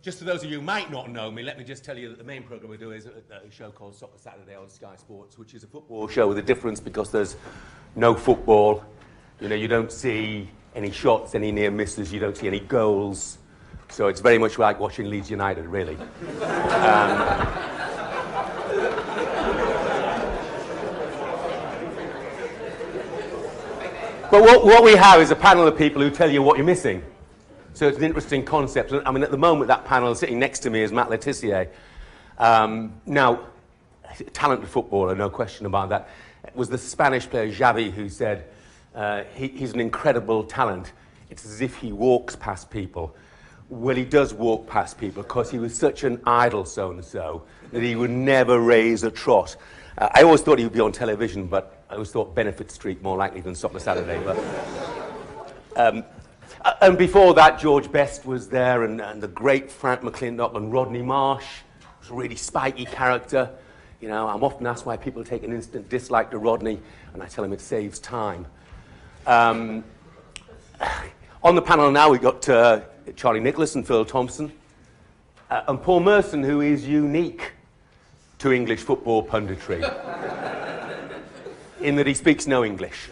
Just for those of you who might not know me, let me just tell you that the main programme we do is a show called Soccer Saturday on Sky Sports, which is a football show with a difference because there's no football. You know, you don't see any shots, any near misses, you don't see any goals. So it's very much like watching Leeds United, really. But what we have is a panel of people who tell you what you're missing. So it's an interesting concept. I mean, at the moment, that panel sitting next to me is Matt Letitia. Now, talented footballer, no question about that. It was the Spanish player Xavi who said he's an incredible talent. It's as if he walks past people. Well, he does walk past people because he was such an idle so-and-so that he would never raise a trot. I always thought he would be on television, but I always thought Benefit Street more likely than Soccer Saturday. But, and before that, George Best was there, and the great Frank McClintock and Rodney Marsh was a really spiky character. You know, I'm often asked why people take an instant dislike to Rodney, and I tell them it saves time. On the panel now, we've got Charlie Nicholas and Phil Thompson, and Paul Merson, who is unique to English football punditry, in that he speaks no English.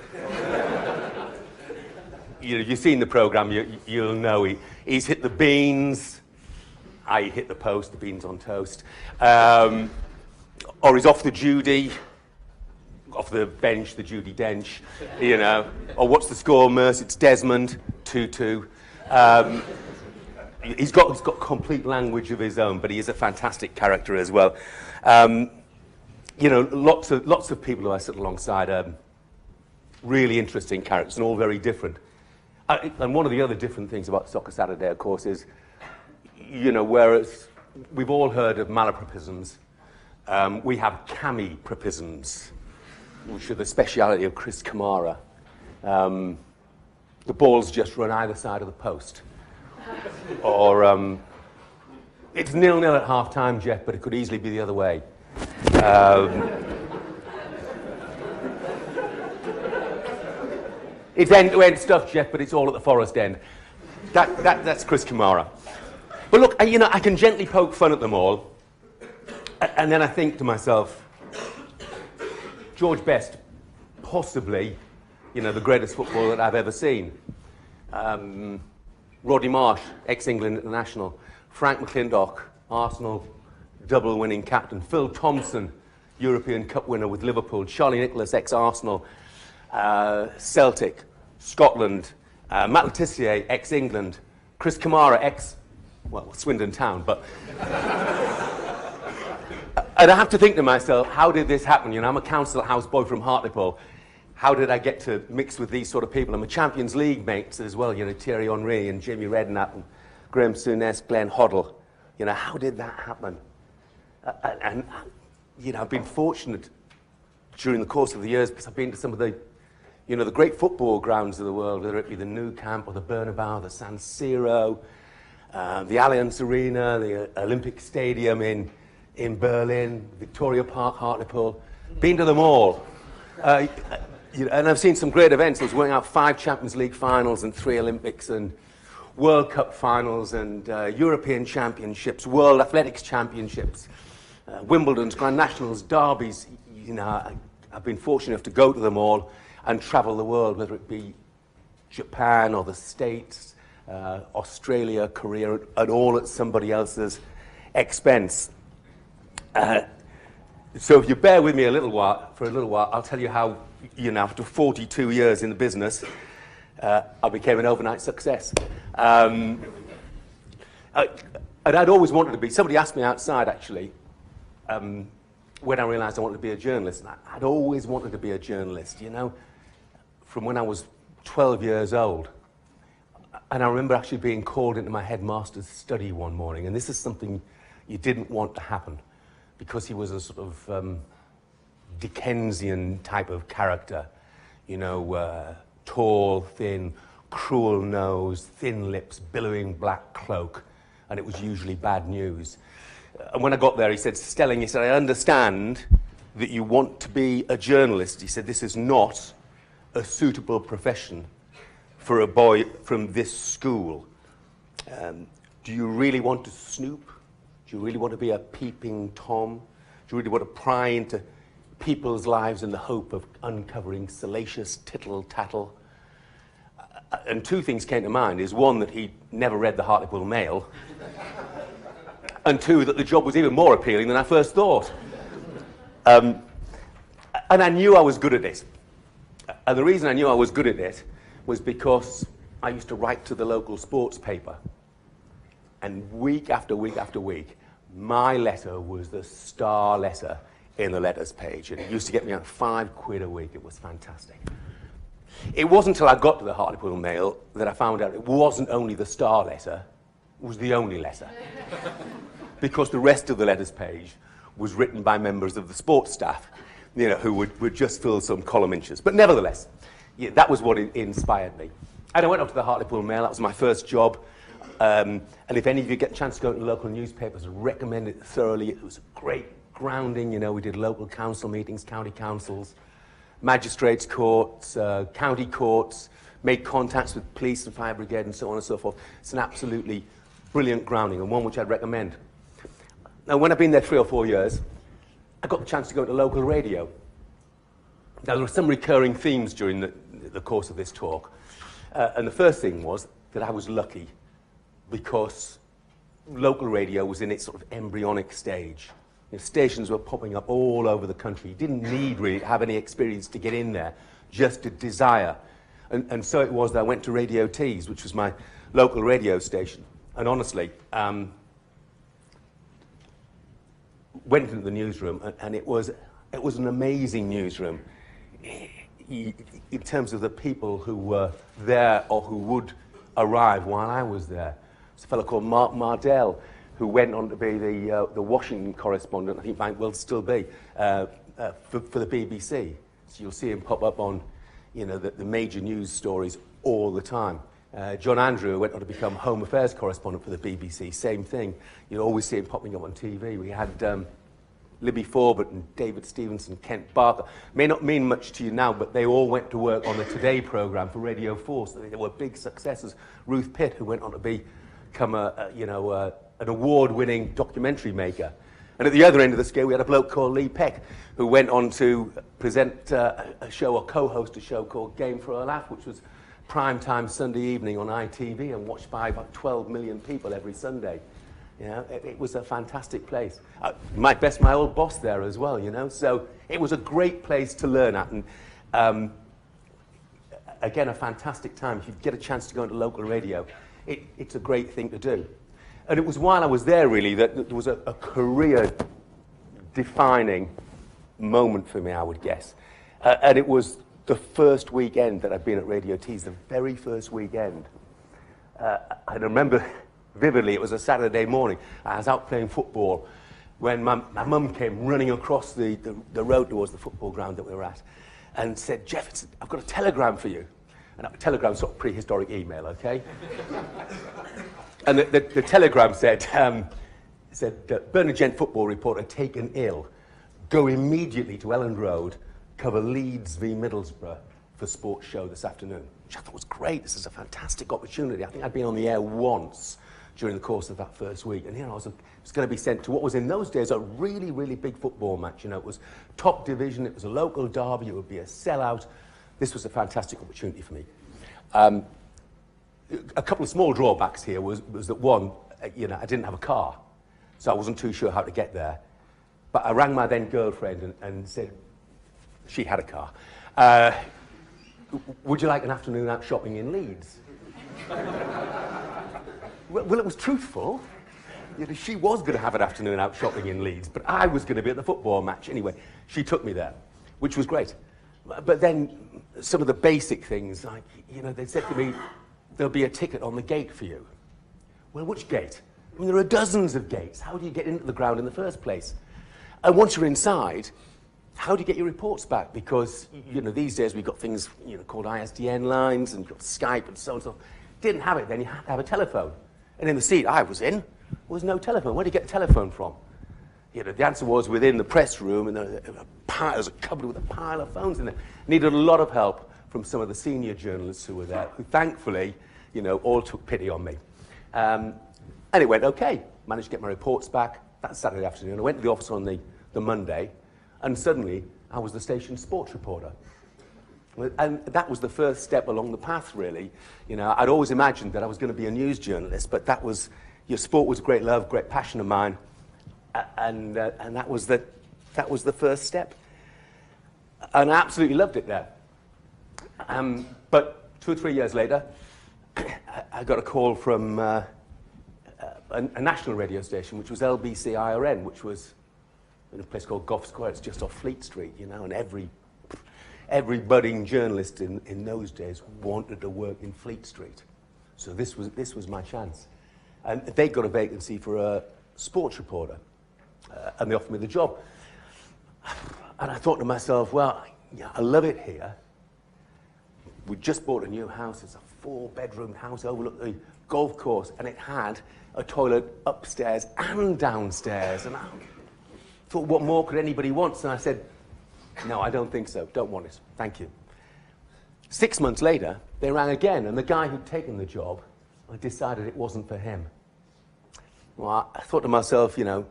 You've seen the programme, you'll know he's hit the beans, I hit the post, the beans on toast, or he's off the Judy, off the bench, the Judy Dench, you know, or what's the score, Merce? It's Desmond, 2-2. He's got complete language of his own, but he is a fantastic character as well. You know, lots of people who I sit alongside really interesting characters and all very different. And one of the other different things about Soccer Saturday, of course, is, you know, whereas we've all heard of malapropisms, we have cami-propisms, which are the speciality of Chris Kamara. The balls just run either side of the post. Or it's 0-0 at half-time, Jeff, but it could easily be the other way. It's end-to-end stuff, Jeff, but it's all at the Forest End. That's Chris Kamara. But look, you know, I can gently poke fun at them all, and then I think to myself, George Best, possibly, you know, the greatest footballer that I've ever seen. Rodney Marsh, ex-England international. Frank McClintock, Arsenal double-winning captain. Phil Thompson, European Cup winner with Liverpool. Charlie Nicholas, ex-Arsenal. Celtic, Scotland, Matt Letitia, ex-England, Chris Kamara, well, Swindon Town, but... And I have to think to myself, how did this happen? You know, I'm a council house boy from Hartlepool. How did I get to mix with these sort of people? I'm a Champions League mates as well, you know, Thierry Henry and Jamie Redknapp and Graham Souness, Glenn Hoddle. You know, how did that happen? And you know, I've been fortunate during the course of the years because I've been to some of the, you know, the great football grounds of the world, whether it be the Nou Camp or the Bernabeu, the San Siro, the Allianz Arena, the Olympic Stadium in Berlin, Victoria Park, Hartlepool. Been to them all. You know, and I've seen some great events. I was working out 5 Champions League finals and 3 Olympics and World Cup finals and European Championships, World Athletics Championships, Wimbledon's, Grand Nationals, derbies. You know, I've been fortunate enough to go to them all and travel the world, whether it be Japan or the States, Australia, Korea, and all at somebody else's expense. So if you bear with me for a little while, I'll tell you how, you know, after 42 years in the business, I became an overnight success. And I'd always wanted to be, somebody asked me outside actually, when I realised I wanted to be a journalist, and I'd always wanted to be a journalist, you know, from when I was 12 years old. And I remember actually being called into my headmaster's study one morning, and this is something you didn't want to happen, because he was a sort of Dickensian type of character, you know, tall, thin, cruel nose, thin lips, billowing black cloak, and it was usually bad news. And when I got there, he said, Stelling, he said, I understand that you want to be a journalist. He said, this is not a suitable profession for a boy from this school. Do you really want to snoop? Do you really want to be a peeping Tom? Do you really want to pry into people's lives in the hope of uncovering salacious tittle-tattle? And two things came to mind. Is one, that he never read the Hartlepool Mail, and two, that the job was even more appealing than I first thought. And I knew I was good at it. And the reason I knew I was good at it was because I used to write to the local sports paper. And week after week after week, my letter was the star letter in the letters page. And it used to get me out £5 a week. It was fantastic. It wasn't until I got to the Hartlepool Mail that I found out it wasn't only the star letter, it was the only letter. Because the rest of the letters page was written by members of the sports staff, you know, who would just fill some column inches. But nevertheless, yeah, that was what inspired me. And I went up to the Hartlepool Mail. That was my first job. And if any of you get a chance to go to local newspapers, I recommend it thoroughly. It was a great grounding. You know, we did local council meetings, county councils, magistrates' courts, county courts, made contacts with police and fire brigade and so on and so forth. It's an absolutely brilliant grounding, and one which I'd recommend. Now, when I've been there 3 or 4 years, I got the chance to go to local radio. Now, there were some recurring themes during the course of this talk. And the first thing was that I was lucky because local radio was in its sort of embryonic stage. You know, stations were popping up all over the country. You didn't need really to have any experience to get in there, just a desire. And so it was that I went to Radio Tees, which was my local radio station. And honestly, went into the newsroom, and it was an amazing newsroom in terms of the people who were there or who would arrive while I was there. There's a fellow called Mark Mardell, who went on to be the Washington correspondent, I think might well still be, for the BBC. So you'll see him pop up on, you know, the major news stories all the time. John Andrew went on to become Home Affairs correspondent for the BBC, same thing. You'll always see him popping up on TV. We had Libby Forbett and David Stevenson, Kent Barker. May not mean much to you now, but they all went to work on the Today programme for Radio 4, so they were big successes. Ruth Pitt, who went on to become an award-winning documentary maker. And at the other end of the scale, we had a bloke called Lee Peck, who went on to present a show, or co-host a show called Game for a Laugh, which was prime-time Sunday evening on ITV and watched by about 12 million people every Sunday. You know, it was a fantastic place. My old boss there as well, you know. So it was a great place to learn at. And again, a fantastic time. If you get a chance to go into local radio, it's a great thing to do. And it was while I was there, really, that there was a career-defining moment for me, I would guess. And it was the first weekend that I'd been at Radio Tees, the very first weekend. I remember vividly, it was a Saturday morning. I was out playing football when my mum came running across the road towards the football ground that we were at and said, "Jeff, I've got a telegram for you." And a telegram's sort of prehistoric email, okay? And the telegram said, Bernard Gent football reporter taken ill. Go immediately to Elland Road, cover Leeds v Middlesbrough for sports show this afternoon. Which I thought was great. This is a fantastic opportunity. I think I'd been on the air once during the course of that first week. And, you know, I was going to be sent to what was in those days a really, really big football match. You know, it was top division. It was a local derby. It would be a sellout. This was a fantastic opportunity for me. A couple of small drawbacks here was that one, you know, I didn't have a car, so I wasn't too sure how to get there. But I rang my then girlfriend and said, she had a car, would you like an afternoon out shopping in Leeds? Well, it was truthful. You know, she was going to have an afternoon out shopping in Leeds, but I was going to be at the football match. Anyway, she took me there, which was great. But then some of the basic things, like, you know, they said to me, there'll be a ticket on the gate for you. Well, which gate? I mean, there are dozens of gates. How do you get into the ground in the first place? And once you're inside, how do you get your reports back? Because, you know, these days we've got things, you know, called ISDN lines and you've got Skype and so on and so on. Didn't have it then, you had to have a telephone. And in the seat I was in, there was no telephone. Where do you get a telephone from? You know, the answer was within the press room, and there was a cupboard with a pile of phones in there. Needed a lot of help from some of the senior journalists who were there, who thankfully, you know, all took pity on me. And it went okay. Managed to get my reports back that Saturday afternoon. I went to the office on the Monday, and suddenly I was the station sports reporter. And that was the first step along the path, really. You know, I'd always imagined that I was going to be a news journalist, but that was, your sport was a great love, great passion of mine, and that was the first step. And I absolutely loved it there. But 2 or 3 years later, I got a call from a national radio station, which was LBC-IRN, which was in a place called Gough Square. It's just off Fleet Street, you know, and every budding journalist in those days wanted to work in Fleet Street. So this was my chance. And they got a vacancy for a sports reporter, and they offered me the job. And I thought to myself, well, yeah, I love it here. We just bought a new house. It's a 4-bedroom house overlooked the golf course, and it had a toilet upstairs and downstairs. And I thought, what more could anybody want? And I said, no, I don't think so. Don't want it. Thank you. 6 months later, they rang again, and the guy who'd taken the job, I decided it wasn't for him. Well, I thought to myself, you know,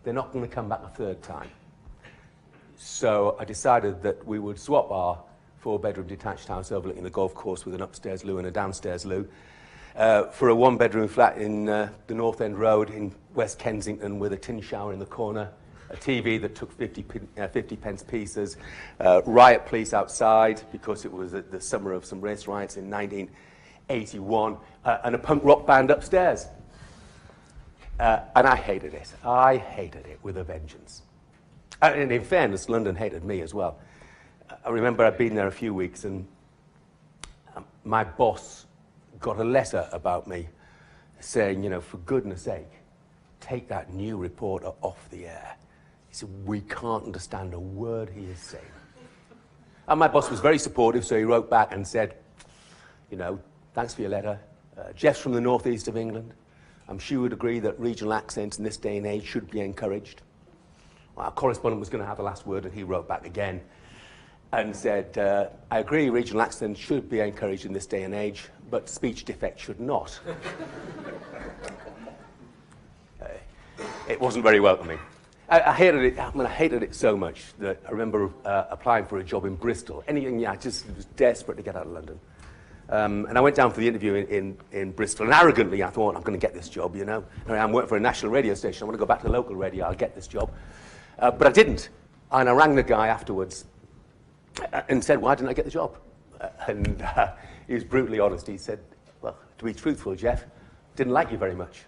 they're not going to come back a third time. So I decided that we would swap our 4-bedroom detached house overlooking the golf course with an upstairs loo and a downstairs loo for a 1-bedroom flat in the North End Road in West Kensington with a tin shower in the corner, a TV that took 50 pence pieces, riot police outside because it was the summer of some race riots in 1981, and a punk rock band upstairs. And I hated it. I hated it with a vengeance. And in fairness, London hated me as well. I remember I'd been there a few weeks, and my boss got a letter about me saying, you know, for goodness sake, take that new reporter off the air. He said, we can't understand a word he is saying. And my boss was very supportive, so he wrote back and said, you know, thanks for your letter. Jeff's from the northeast of England. I'm sure you would agree that regional accents in this day and age should be encouraged. Well, our correspondent was going to have the last word, and he wrote back again and said, I agree regional accents should be encouraged in this day and age, but speech defects should not. It wasn't very welcoming. I hated it. I mean, I hated it so much that I remember applying for a job in Bristol. I just was desperate to get out of London. And I went down for the interview in Bristol, and arrogantly I thought, I'm going to get this job, you know. I'm working for a national radio station. I want to go back to local radio. I'll get this job. But I didn't. And I rang the guy afterwards and said, why didn't I get the job? And he was brutally honest. He said, well, to be truthful, Jeff, didn't like you very much.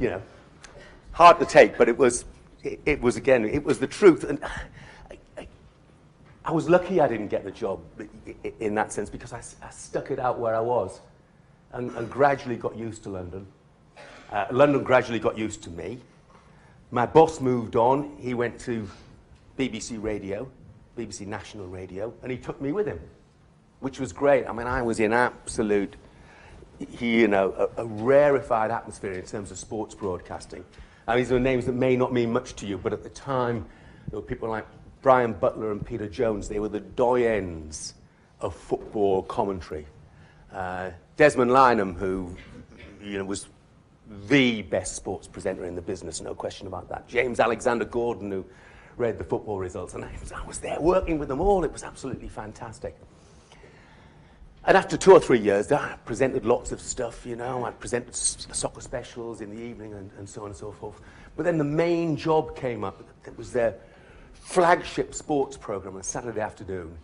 You know, hard to take, but it was the truth. And I was lucky I didn't get the job in that sense, because I stuck it out where I was and gradually got used to London. London gradually got used to me. My boss moved on. He went to BBC Radio, BBC National Radio, and he took me with him, which was great. I mean, I was in absolute, you know, a rarefied atmosphere in terms of sports broadcasting. And these are names that may not mean much to you, but at the time, there were people like Brian Butler and Peter Jones. They were the doyens of football commentary. Desmond Lynam, who, you know, was the best sports presenter in the business, no question about that. James Alexander Gordon, who read the football results, and I was there working with them all. It was absolutely fantastic. And after 2 or 3 years, I presented lots of stuff, you know. I presented soccer specials in the evening and so on and so forth. But then the main job came up. It was their flagship sports program on Saturday afternoon.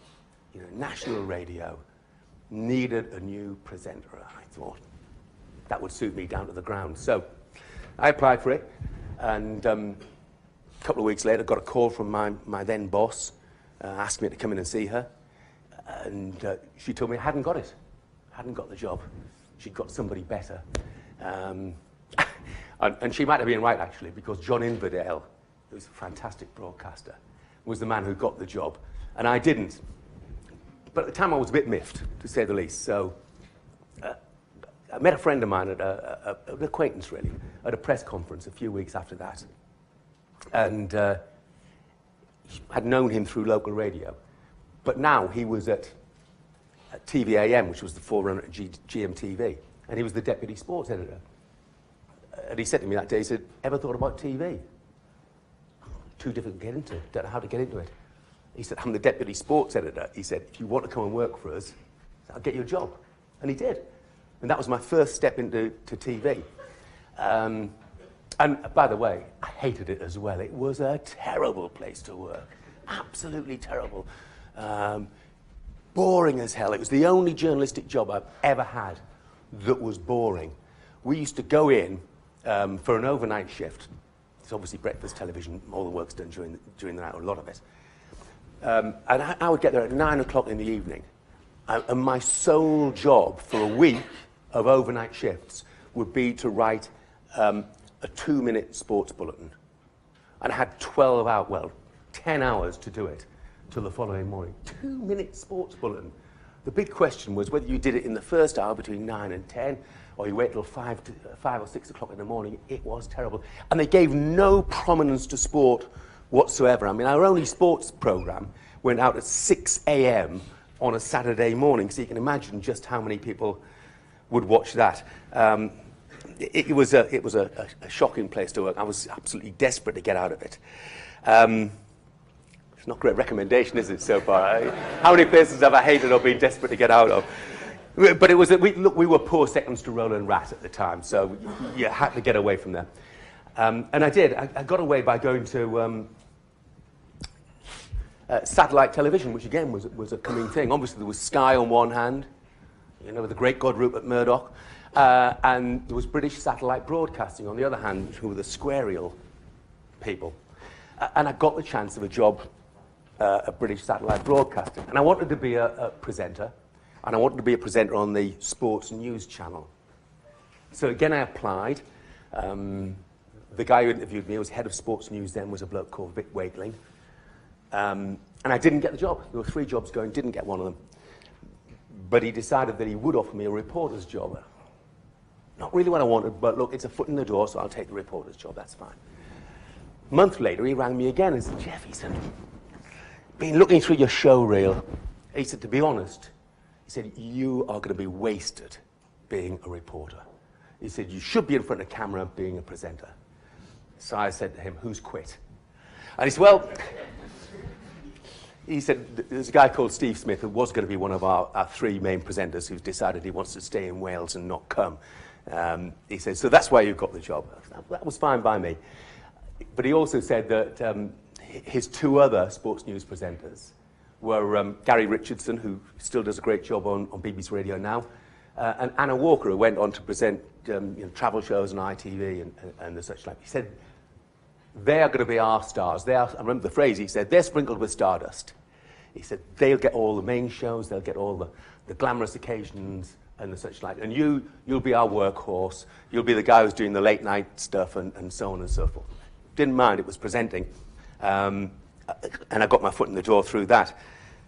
You know, national radio needed a new presenter. I thought that would suit me down to the ground. So I applied for it, and a couple of weeks later got a call from my then boss asking me to come in and see her. And she told me I hadn't got it. I hadn't got the job. She'd got somebody better. And she might have been right, actually, because John Inverdale, who's a fantastic broadcaster, was the man who got the job, and I didn't. But at the time, I was a bit miffed, to say the least. So I met a friend of mine, an acquaintance, really, at a press conference a few weeks after that. And I'd known him through local radio. But now he was at TVAM, which was the forerunner at GMTV. and he was the deputy sports editor. And he said to me that day, he said, ever thought about TV? Too difficult to get into, don't know how to get into it. He said, I'm the deputy sports editor. He said, if you want to come and work for us, I'll get you a job. And he did. And that was my first step into TV. And by the way, I hated it as well. It was a terrible place to work. Absolutely terrible. Boring as hell. It was the only journalistic job I've ever had that was boring. We used to go in for an overnight shift. It's obviously breakfast television, all the work's done during the night, or a lot of it. And I would get there at 9 o'clock in the evening. And my sole job for a week of overnight shifts would be to write a 2-minute sports bulletin. And I had 10 hours to do it till the following morning. 2-minute sports bulletin. The big question was whether you did it in the first hour between 9 and 10, or you wait till 5 or 6 o'clock in the morning. It was terrible. And they gave no prominence to sport whatsoever. I mean, our only sports programme went out at 6 a.m. on a Saturday morning, so you can imagine just how many people would watch that. It was a shocking place to work. I was absolutely desperate to get out of it. It's not a great recommendation, is it, so far? How many places have I hated or been desperate to get out of? But it was, we were poor seconds to Roland Rat at the time, so you had to get away from there. And I did. I got away by going to satellite television, which again was a coming thing. Obviously, there was Sky on one hand, you know, with the great God Rupert Murdoch, and there was British satellite broadcasting on the other hand, who were the squarial people. And I got the chance of a job at British satellite broadcasting, and I wanted to be a presenter. And I wanted to be a presenter on the sports news channel. So again, I applied. The guy who interviewed me was head of sports news then, was a bloke called Vic Wakeling. And I didn't get the job. There were 3 jobs going, didn't get one of them. But he decided that he would offer me a reporter's job. Not really what I wanted, but look, it's a foot in the door, so I'll take the reporter's job, that's fine. A month later, he rang me again and said, Jeff, he said, been looking through your show reel. He said, to be honest, he said, you are going to be wasted being a reporter. He said, you should be in front of camera being a presenter. So I said to him, who's quit? And he said, well, he said, there's a guy called Steve Smith who was going to be one of our 3 main presenters who's decided he wants to stay in Wales and not come. He said, so that's why you got the job. That was fine by me. But he also said that his 2 other sports news presenters were Gary Richardson, who still does a great job on BBC Radio now, and Anna Walker, who went on to present travel shows on ITV and the such like. He said, they are going to be our stars. I remember the phrase, he said, they're sprinkled with stardust. He said, they'll get all the main shows, they'll get all the glamorous occasions and the such like. And you'll be our workhorse. You'll be the guy who's doing the late night stuff and so on and so forth. Didn't mind, it was presenting. And I got my foot in the door through that.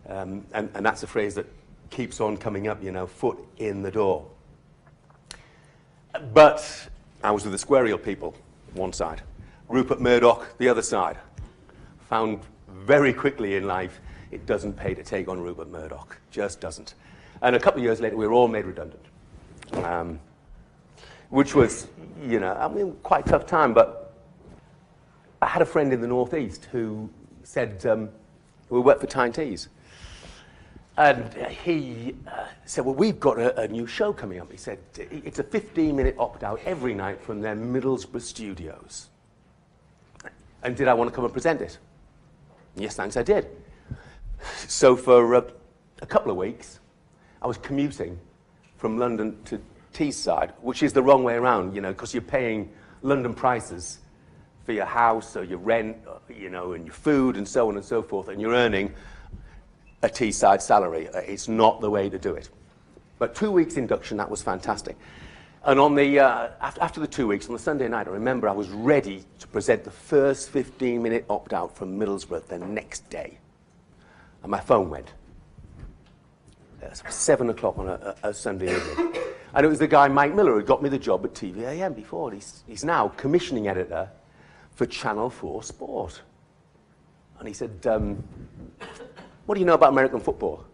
And that's a phrase that keeps on coming up, you know, foot in the door. But I was with the squarial people, one side. Rupert Murdoch, the other side. Found very quickly in life, it doesn't pay to take on Rupert Murdoch. Just doesn't. And a couple of years later, we were all made redundant. Which was, you know, I mean, quite a tough time, but I had a friend in the Northeast who said, we worked for Tyne Tees. And he said, well, we've got a new show coming up. He said, it's a 15-minute opt-out every night from their Middlesbrough studios. And did I want to come and present it? Yes, thanks, I did. So for a couple of weeks, I was commuting from London to Teesside, which is the wrong way around, you know, because you're paying London prices for your house or your rent, you know, and your food and so on and so forth, and you're earning a Teesside salary. It's not the way to do it. But 2 weeks induction, that was fantastic. And on the after the 2 weeks, on the Sunday night, I remember I was ready to present the first 15-minute opt-out from Middlesbrough the next day. And my phone went. It was 7 o'clock on a Sunday evening. And it was the guy, Mike Miller, who got me the job at TVAM before. He's now commissioning editor for Channel 4 Sport. And he said, what do you know about American football?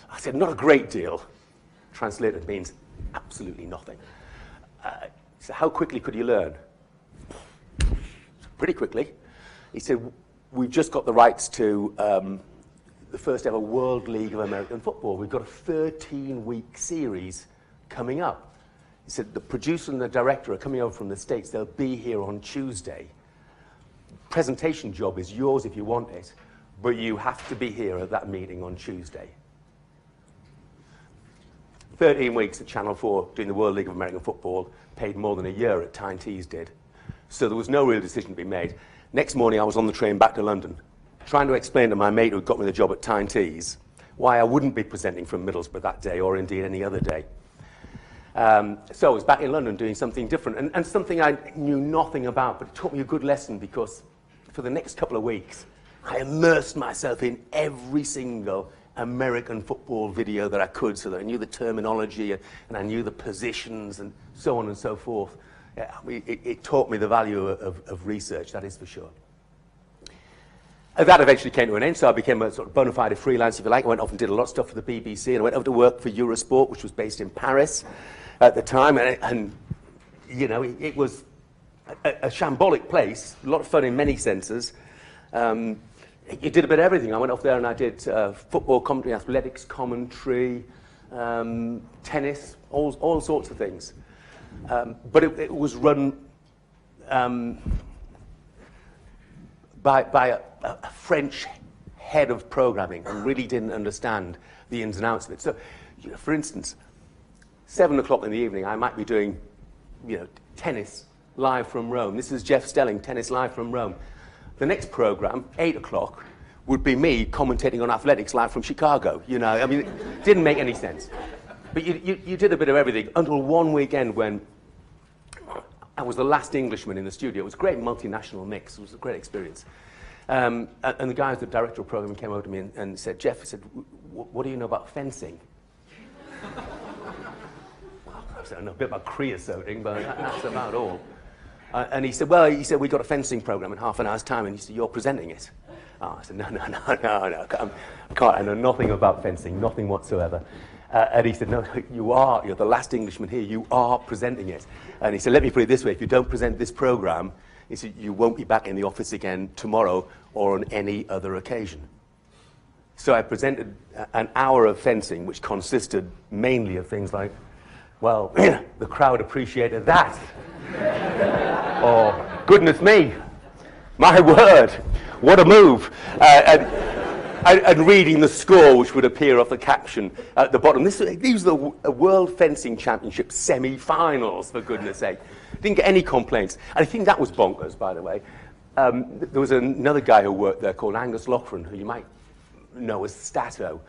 I said, not a great deal. Translated means absolutely nothing. So how quickly could you learn? Pretty quickly. He said, we've just got the rights to the first ever World League of American Football. We've got a 13-week series coming up. He said, the producer and the director are coming over from the States. They'll be here on Tuesday. Presentation job is yours if you want it, but you have to be here at that meeting on Tuesday. 13 weeks at Channel 4 doing the World League of American Football, paid more than a year at Tyne Tees did. So there was no real decision to be made. Next morning I was on the train back to London, trying to explain to my mate who got me the job at Tyne Tees why I wouldn't be presenting from Middlesbrough that day, or indeed any other day. So I was back in London doing something different, and something I knew nothing about, but it taught me a good lesson, because for the next couple of weeks, I immersed myself in every single American football video that I could, so that I knew the terminology and I knew the positions and so on and so forth. Yeah, it taught me the value of research, that is for sure. That eventually came to an end, so I became a sort of bona fide freelance, if you like. I went off and did a lot of stuff for the BBC, and I went over to work for Eurosport, which was based in Paris at the time, and you know, it was a shambolic place, a lot of fun in many senses. You did a bit of everything. I went off there and I did football commentary, athletics commentary, tennis, all sorts of things. But it was run by a French head of programming and really didn't understand the ins and outs of it. So, you know, for instance, 7 o'clock in the evening, I might be doing, you know, tennis live from Rome. This is Jeff Stelling, tennis live from Rome. The next program, 8 o'clock, would be me commentating on athletics live from Chicago. You know, I mean, it didn't make any sense. But you did a bit of everything until one weekend when I was the last Englishman in the studio. It was a great multinational mix. It was a great experience. And the guy who's the director of programming came over to me and said, Jeff, he said, what do you know about fencing? I said, I know a bit about creosoting, but that's about all. And he said, well, we've got a fencing program in half an hour's time, and he said, you're presenting it. Oh, I said, no, I can't. I know nothing about fencing, nothing whatsoever. And he said, no, you're the last Englishman here, you are presenting it. And he said, let me put it this way, if you don't present this program, he said, you won't be back in the office again tomorrow or on any other occasion. So I presented an hour of fencing, which consisted mainly of things like, well, the crowd appreciated that. Or, goodness me, my word, what a move. And reading the score, which would appear off the caption at the bottom. These are the World Fencing Championship semi-finals, for goodness sake. Didn't get any complaints. And I think that was bonkers, by the way. There was another guy who worked there called Angus Loughran, who you might know as Stato.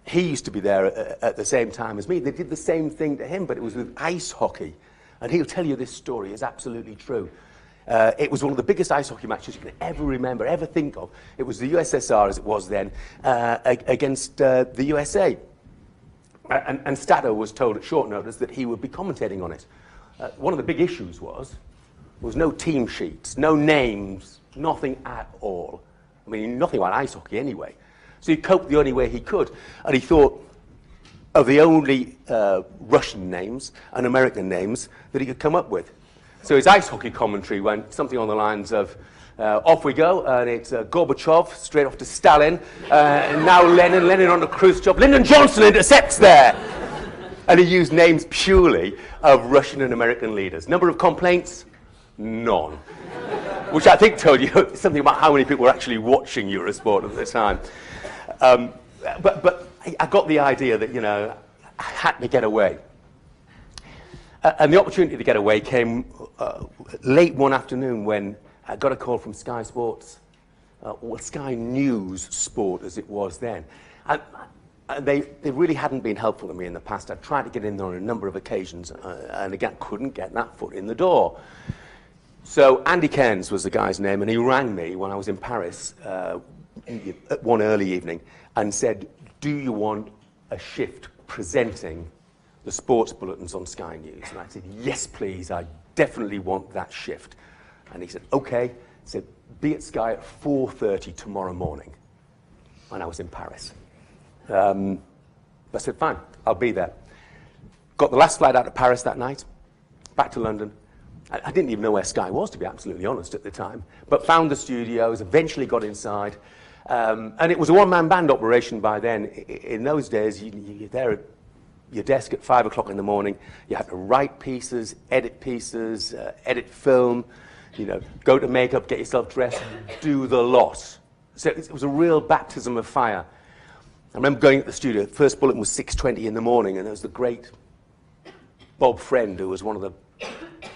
He used to be there at the same time as me. They did the same thing to him, but it was with ice hockey. And he'll tell you this story is absolutely true. It was one of the biggest ice hockey matches you can ever remember, ever think of. It was the USSR, as it was then, against the USA. And Stato was told at short notice that he would be commentating on it. One of the big issues was no team sheets, no names, nothing at all. I mean, nothing about ice hockey anyway. So he coped the only way he could. And he thought of the only Russian names and American names that he could come up with. So his ice hockey commentary went something on the lines of, off we go, and it's Gorbachev straight off to Stalin, and now Lenin on to Khrushchev. Lyndon Johnson intercepts there! And he used names purely of Russian and American leaders. Number of complaints? None. Which I think told you something about how many people were actually watching Eurosport at the time. But I got the idea that, you know, I had to get away. And the opportunity to get away came late one afternoon when I got a call from Sky Sports, well, Sky News Sport as it was then. And they really hadn't been helpful to me in the past. I tried to get in there on a number of occasions, and again, couldn't get that foot in the door. So Andy Cairns was the guy's name, and he rang me when I was in Paris one early evening and said, do you want a shift presenting the sports bulletins on Sky News? And I said, yes, please, I definitely want that shift. And he said, okay. He said, be at Sky at 4:30 tomorrow morning. And I was in Paris. I said, fine, I'll be there. got the last flight out of Paris that night, back to London. I didn't even know where Sky was, to be absolutely honest, at the time, but found the studios, eventually got inside, and it was a one-man band operation by then. In those days, you're there at your desk at 5 o'clock in the morning. You had to write pieces, edit film, go to makeup, get yourself dressed, do the lot. So it was a real baptism of fire. I remember going to the studio. The first bulletin was 6:20 in the morning, and there was the great Bob Friend, who was one of the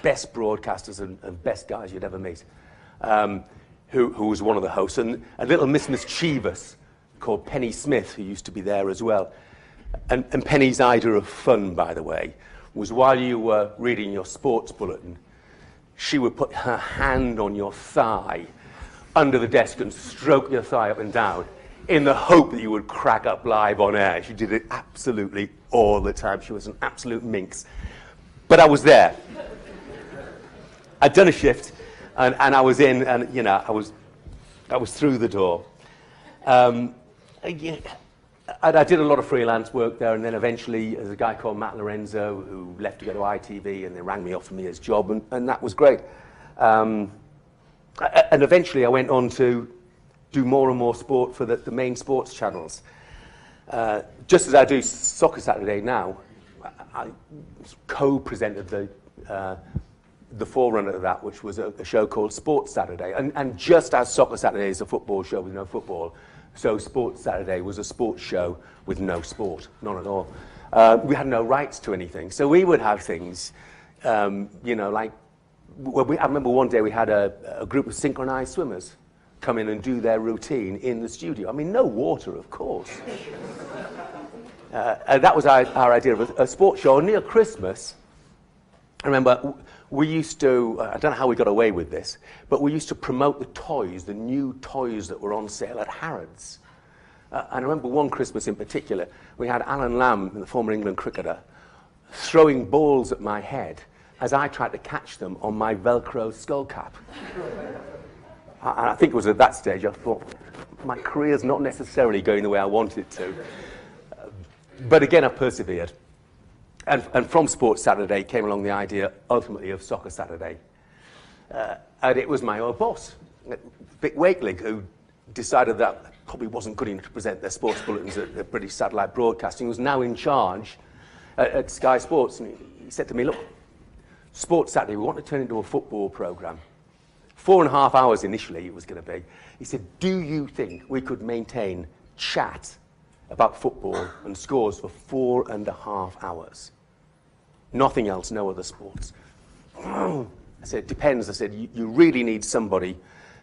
best broadcasters and best guys you'd ever meet, who was one of the hosts, and a little Miss Mischievous called Penny Smith, who used to be there as well. And Penny's idea of fun, by the way, was while you were reading your sports bulletin, she would put her hand on your thigh under the desk and stroke your thigh up and down in the hope that you would crack up live on air. She did it absolutely all the time. She was an absolute minx. But I was there. I'd done a shift, and I was in, and I was through the door. I did a lot of freelance work there, and then eventually there's a guy called Matt Lorenzo who left to go to ITV, and they rang me, offered me his job, and that was great. And eventually I went on to do more and more sport for the main sports channels. Just as I do Soccer Saturday now, I co-presented the forerunner of that, which was a show called Sports Saturday. And just as Soccer Saturday is a football show with no football, so Sports Saturday was a sports show with no sport, none at all. We had no rights to anything. So we would have things, like, I remember one day we had a group of synchronized swimmers come in and do their routine in the studio. I mean, no water, of course. And that was our idea of a sports show. Near Christmas, I remember we used to, I don't know how we got away with this, but we used to promote the toys, the new toys that were on sale at Harrods. And I remember one Christmas in particular, we had Alan Lamb, the former England cricketer, throwing balls at my head as I tried to catch them on my Velcro skull cap. And I think it was at that stage I thought, my career's not necessarily going the way I want it to. But again, I persevered. And from Sports Saturday came along the idea, ultimately, of Soccer Saturday. And it was my old boss, Vic Wakeling, who decided that probably wasn't good enough to present their sports bulletins at British Satellite Broadcasting, was now in charge at Sky Sports. And he said to me, look, Sports Saturday, we want to turn it into a football programme. 4.5 hours initially it was going to be. He said, do you think we could maintain chat about football and scores for 4.5 hours? Nothing else, no other sports. I said, it depends. I said, you really need somebody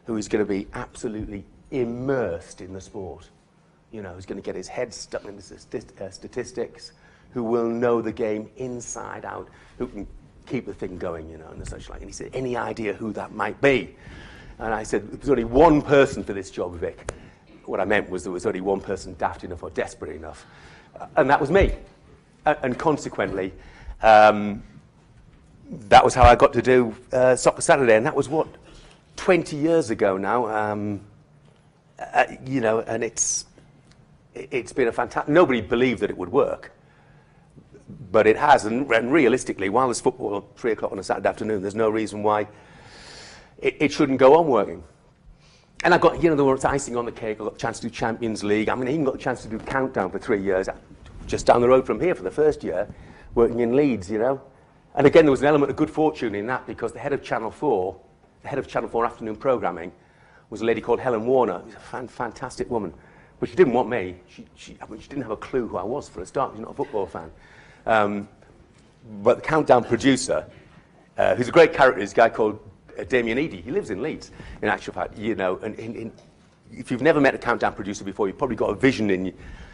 who is going to be absolutely immersed in the sport. Who's going to get his head stuck in the statistics, who will know the game inside out, who can keep the thing going, and such like. And he said, any idea who that might be? And I said, there's only one person for this job, Vic. What I meant was there was only one person daft enough or desperate enough, and that was me. And consequently, that was how I got to do Soccer Saturday, and that was, 20 years ago now, and it's been a fantastic... Nobody believed that it would work, but it has, and realistically, while there's football at 3 o'clock on a Saturday afternoon, there's no reason why it shouldn't go on working. And I got, there was icing on the cake. I got a chance to do Champions League. I mean, I even got a chance to do Countdown for 3 years, just down the road from here for the first year, working in Leeds, And again, there was an element of good fortune in that, because the head of Channel 4 afternoon programming, was a lady called Helen Warner. She's a fantastic woman. But she didn't want me. She didn't have a clue who I was for a start. She's not a football fan. But the Countdown producer, who's a great character, is a guy called Damien Eadie. He lives in Leeds, in actual fact, and if you've never met a Countdown producer before, you've probably got a vision in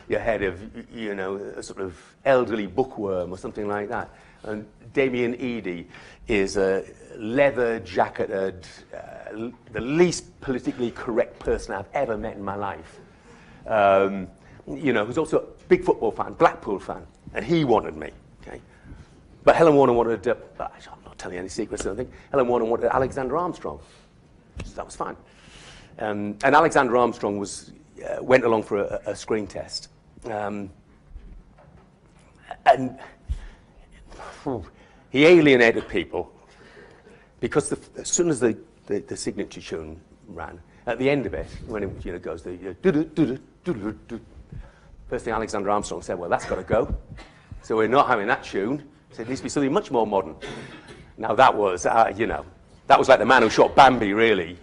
your head of, a sort of elderly bookworm or something like that. And Damien Eadie is a leather-jacketed, the least politically correct person I've ever met in my life. Who's also a big football fan, Blackpool fan, and he wanted me, okay? But Helen Warner wanted, I'm not telling you any secrets or anything, Helen Warner wanted Alexander Armstrong, so that was fine. And Alexander Armstrong went along for a screen test. And he alienated people because as soon as the signature tune ran, at the end of it, when it goes, first thing Alexander Armstrong said, well, that's got to go. So we're not having that tune. So it needs to be something much more modern. Now that was, that was like the man who shot Bambi, really,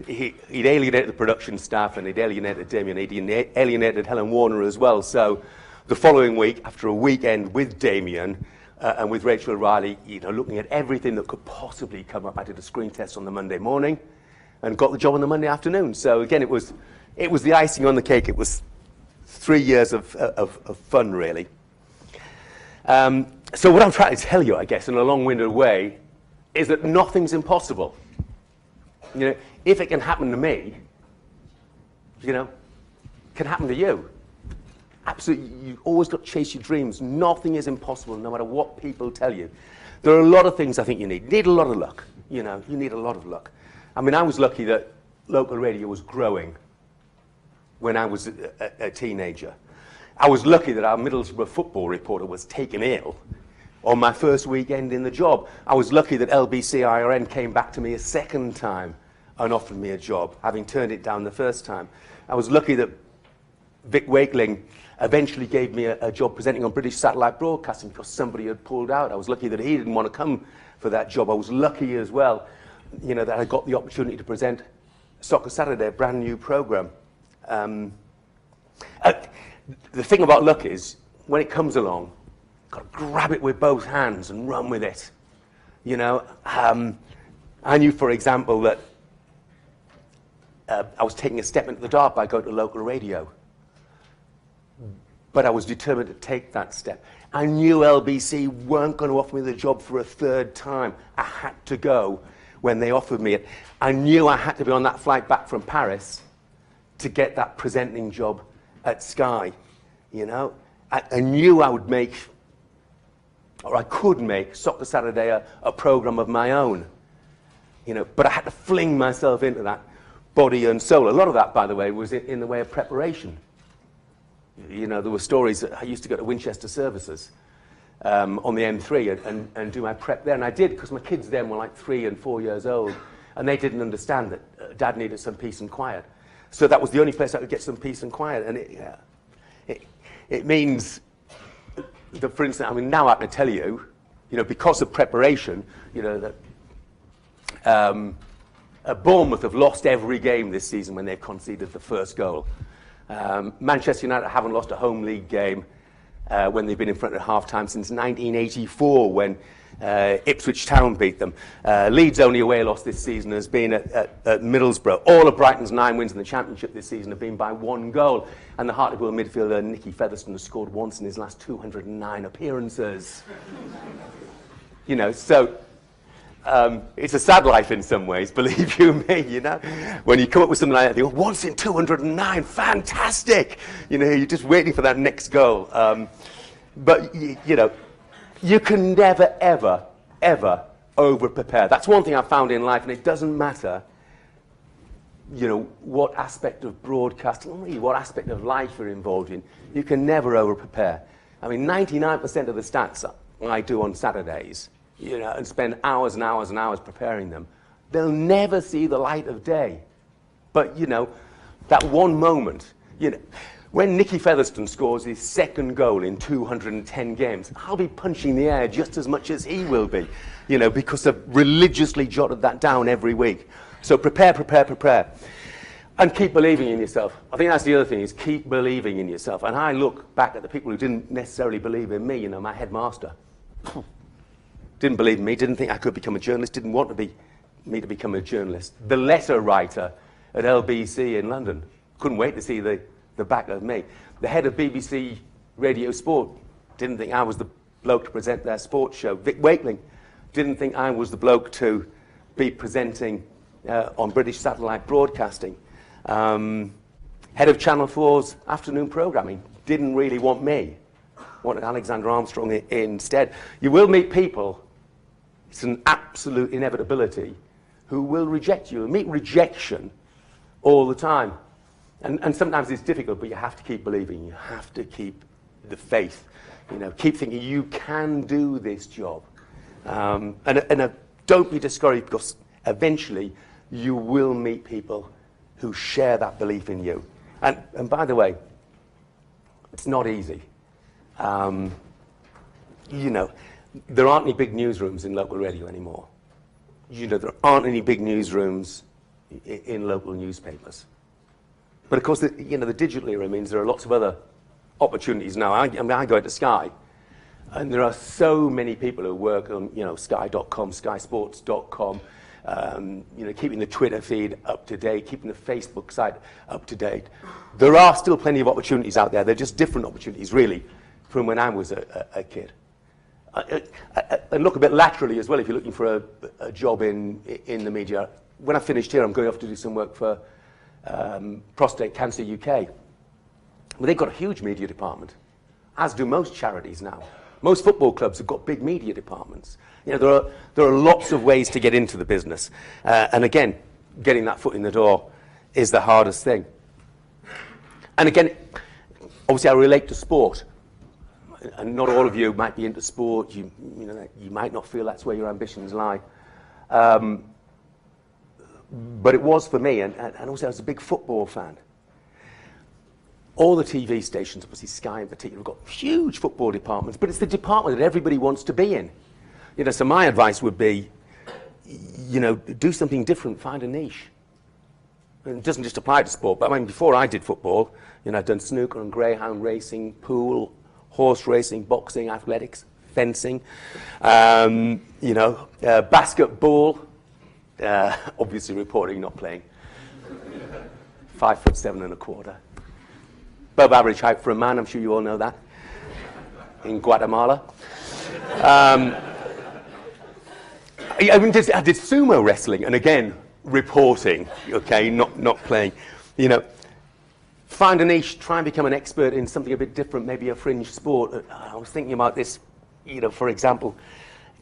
He'd alienated the production staff, and he'd alienated Damien, he'd alienated Helen Warner as well. So the following week, after a weekend with Damien and with Rachel Riley, looking at everything that could possibly come up, I did a screen test on the Monday morning and got the job on the Monday afternoon. So again, it was the icing on the cake. It was 3 years of fun, really. So what I'm trying to tell you, I guess, in a long-winded way, is that nothing's impossible. If it can happen to me, it can happen to you. Absolutely, you've always got to chase your dreams. Nothing is impossible, no matter what people tell you. There are a lot of things I think you need. You need a lot of luck. You need a lot of luck. I mean, I was lucky that local radio was growing when I was a teenager. I was lucky that our Middlesbrough football reporter was taken ill on my first weekend in the job. I was lucky that LBC IRN came back to me a second time and offered me a job, having turned it down the first time. I was lucky that Vic Wakeling eventually gave me a job presenting on British satellite broadcasting because somebody had pulled out. I was lucky that he didn't want to come for that job. I was lucky as well, that I got the opportunity to present Soccer Saturday, a brand new programme. The thing about luck is, when it comes along, you've got to grab it with both hands and run with it. I knew, for example, that I was taking a step into the dark by going to local radio. But I was determined to take that step. I knew LBC weren't going to offer me the job for a third time. I had to go when they offered me it. I knew I had to be on that flight back from Paris to get that presenting job at Sky. I knew I would make, or I could make, Soccer Saturday a programme of my own. But I had to fling myself into that body and soul. A lot of that, by the way, was in the way of preparation. There were stories that I used to go to Winchester services on the M3 and do my prep there. And I did, because my kids then were like 3 and 4 years old, and they didn't understand that Dad needed some peace and quiet. So that was the only place I could get some peace and quiet. And it means that, for instance, now I can tell you, because of preparation, that Bournemouth have lost every game this season when they've conceded the first goal. Manchester United haven't lost a home league game when they've been in front at half-time since 1984, when Ipswich Town beat them. Leeds' only away loss this season has been at Middlesbrough. All of Brighton's 9 wins in the Championship this season have been by 1 goal. And the Hartlepool midfielder Nicky Featherstone has scored once in his last 209 appearances. So it's a sad life in some ways, believe you me, When you come up with something like that, you go, once in 209, fantastic! You're just waiting for that next goal. But, you can never, ever, ever over-prepare. That's one thing I've found in life, and it doesn't matter, what aspect of broadcasting, or really what aspect of life you're involved in. You can never over-prepare. 99% of the stats I do on Saturdays, and spend hours and hours and hours preparing them, they'll never see the light of day. But, that one moment, when Nicky Featherstone scores his second goal in 210 games, I'll be punching the air just as much as he will be, because I've religiously jotted that down every week. So prepare, prepare, prepare. And keep believing in yourself. I think that's the other thing, is keep believing in yourself. And I look back at the people who didn't necessarily believe in me, my headmaster. Didn't believe in me, didn't think I could become a journalist, didn't want me to become a journalist. The letter writer at LBC in London, couldn't wait to see the back of me. The head of BBC Radio Sport didn't think I was the bloke to present their sports show. Vic Wakeling didn't think I was the bloke to be presenting on British satellite broadcasting. Head of Channel 4's afternoon programming didn't really want me, wanted Alexander Armstrong instead. You will meet people, it's an absolute inevitability, who will reject you. You'll meet rejection all the time. And sometimes it's difficult, but you have to keep believing. You have to keep the faith. You know, keep thinking you can do this job. And don't be discouraged, because eventually you will meet people who share that belief in you. And by the way, it's not easy. You know, there aren't any big newsrooms in local radio anymore. You know, there aren't any big newsrooms in local newspapers. But of course, you know, the digital era means there are lots of other opportunities now. I mean, I go into Sky, and there are so many people who work on, you know, Sky.com, SkySports.com, you know, keeping the Twitter feed up to date, keeping the Facebook site up to date. There are still plenty of opportunities out there. They're just different opportunities, really, from when I was a kid. And look a bit laterally as well, if you're looking for a job in the media. When I finished here, I'm going off to do some work for Prostate Cancer UK. Well, they've got a huge media department, as do most charities now. Most football clubs have got big media departments. You know, there are lots of ways to get into the business. And again, getting that foot in the door is the hardest thing. And again, obviously I relate to sport. And not all of you might be into sport. You know, you might not feel that's where your ambitions lie. But it was for me, and also I was a big football fan. All the TV stations, obviously Sky in particular, have got huge football departments, but it's the department that everybody wants to be in. You know, so my advice would be, you know, do something different, find a niche. And it doesn't just apply to sport, but I mean, before I did football, you know, I'd done snooker and greyhound racing, pool, horse racing, boxing, athletics, fencing, you know, basketball, obviously reporting, not playing. 5'7.25". Above average height for a man, I'm sure you all know that, in Guatemala. I did sumo wrestling, and again, reporting, okay, not playing. You know, find a niche, try and become an expert in something a bit different, maybe a fringe sport. I was thinking about this, you know, for example,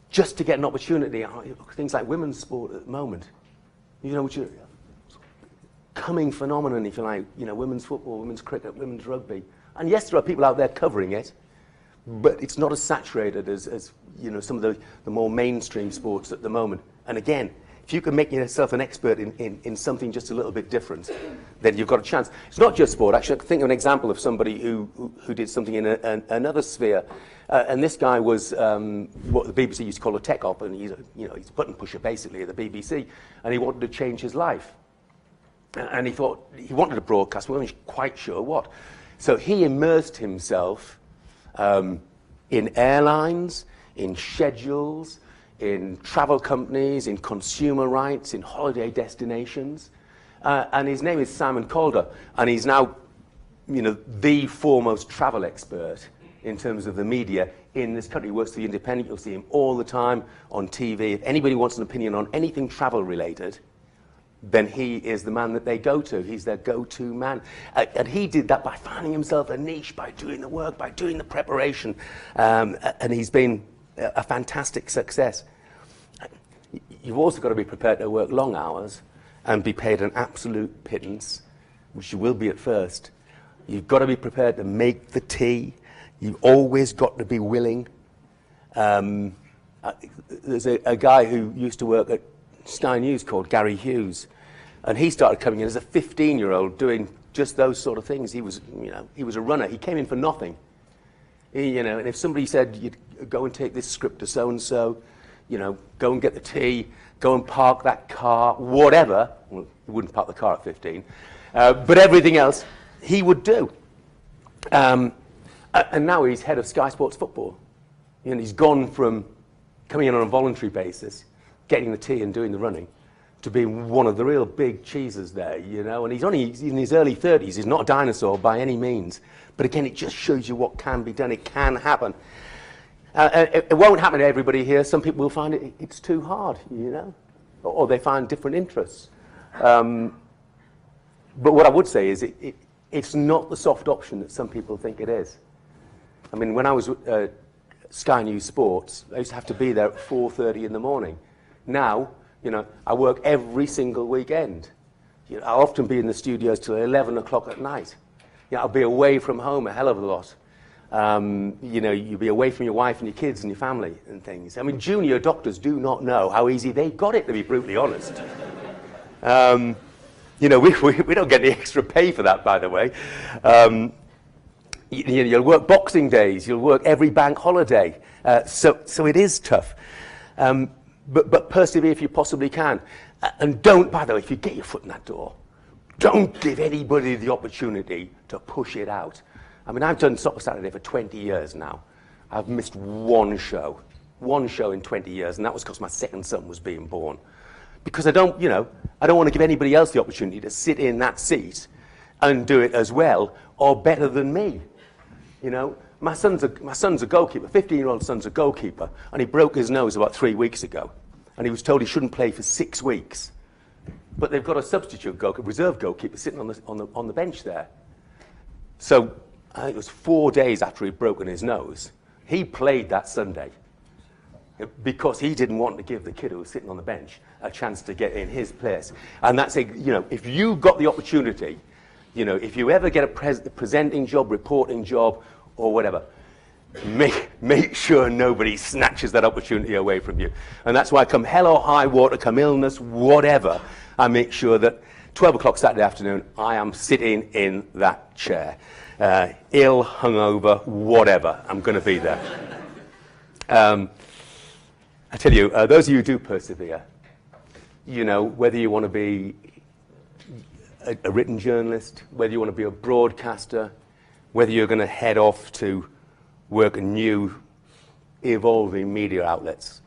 just to get an opportunity, things like women's sport at the moment, you know, which are coming phenomenon, if you like, you know, women's football, women's cricket, women's rugby. And yes, there are people out there covering it, but it's not as saturated as you know, some of the more mainstream sports at the moment. And again, if you can make yourself an expert in something just a little bit different, then you've got a chance. It's not just sport. Actually, I can think of an example of somebody who did something in another sphere. And this guy was what the BBC used to call a tech op, and he's a button pusher basically at the BBC, and he wanted to change his life. And he thought he wanted to broadcast, we weren't quite sure what. So he immersed himself in airlines, in schedules, in travel companies, in consumer rights, in holiday destinations. And his name is Simon Calder, and he's now, you know, the foremost travel expert in terms of the media in this country. He works for The Independent. You'll see him all the time on TV. If anybody wants an opinion on anything travel related, then he is the man that they go to. He's their go-to man. And he did that by finding himself a niche, by doing the work, by doing the preparation. And he's been a fantastic success. You've also got to be prepared to work long hours and be paid an absolute pittance, which you will be at first. You've got to be prepared to make the tea. You've always got to be willing. There's a guy who used to work at Sky News called Gary Hughes, and he started coming in as a 15-year-old doing just those sort of things. He was a runner. He came in for nothing. You know, and if somebody said, you'd go and take this script to so-and-so, you know, go and get the tea, go and park that car, whatever. Well, he wouldn't park the car at 15, but everything else he would do. And now he's head of Sky Sports Football. You know, he's gone from coming in on a voluntary basis, getting the tea and doing the running, to being one of the real big cheeses there, you know. And he's only in his early 30s. He's not a dinosaur by any means. But again, it just shows you what can be done. It can happen. It won't happen to everybody here. Some people will find it's too hard, you know, or they find different interests. But what I would say is it's not the soft option that some people think it is. I mean, when I was Sky News Sports, I used to have to be there at 4:30 in the morning. Now, you know, I work every single weekend. You know, I'll often be in the studios till 11 o'clock at night. You know, I'll be away from home a hell of a lot. You know, you'll be away from your wife and your kids and your family and things. I mean, junior doctors do not know how easy they got it, to be brutally honest. You know, we don't get any extra pay for that, by the way. You'll work Boxing Days, you'll work every bank holiday. So it is tough. But persevere if you possibly can. And don't, by the way, if you get your foot in that door, don't give anybody the opportunity to push it out. I mean, I've done Soccer Saturday for 20 years now. I've missed one show in 20 years, and that was because my second son was being born. Because I don't want to give anybody else the opportunity to sit in that seat and do it as well or better than me. You know, my son's a goalkeeper, 15-year-old son's a goalkeeper, and he broke his nose about 3 weeks ago, and he was told he shouldn't play for 6 weeks. But they've got a substitute goalkeeper, reserve goalkeeper, sitting on the bench there. So I think it was 4 days after he'd broken his nose, he played that Sunday because he didn't want to give the kid who was sitting on the bench a chance to get in his place. And that's, you know, if you got the opportunity, you know, if you ever get a presenting job, reporting job, or whatever, make sure nobody snatches that opportunity away from you. And that's why come hell or high water, come illness, whatever, I make sure that 12 o'clock Saturday afternoon, I am sitting in that chair. Ill, hungover, whatever, I'm going to be there. I tell you, those of you who do persevere, you know, whether you want to be a written journalist, whether you want to be a broadcaster, whether you're going to head off to work in new, evolving media outlets,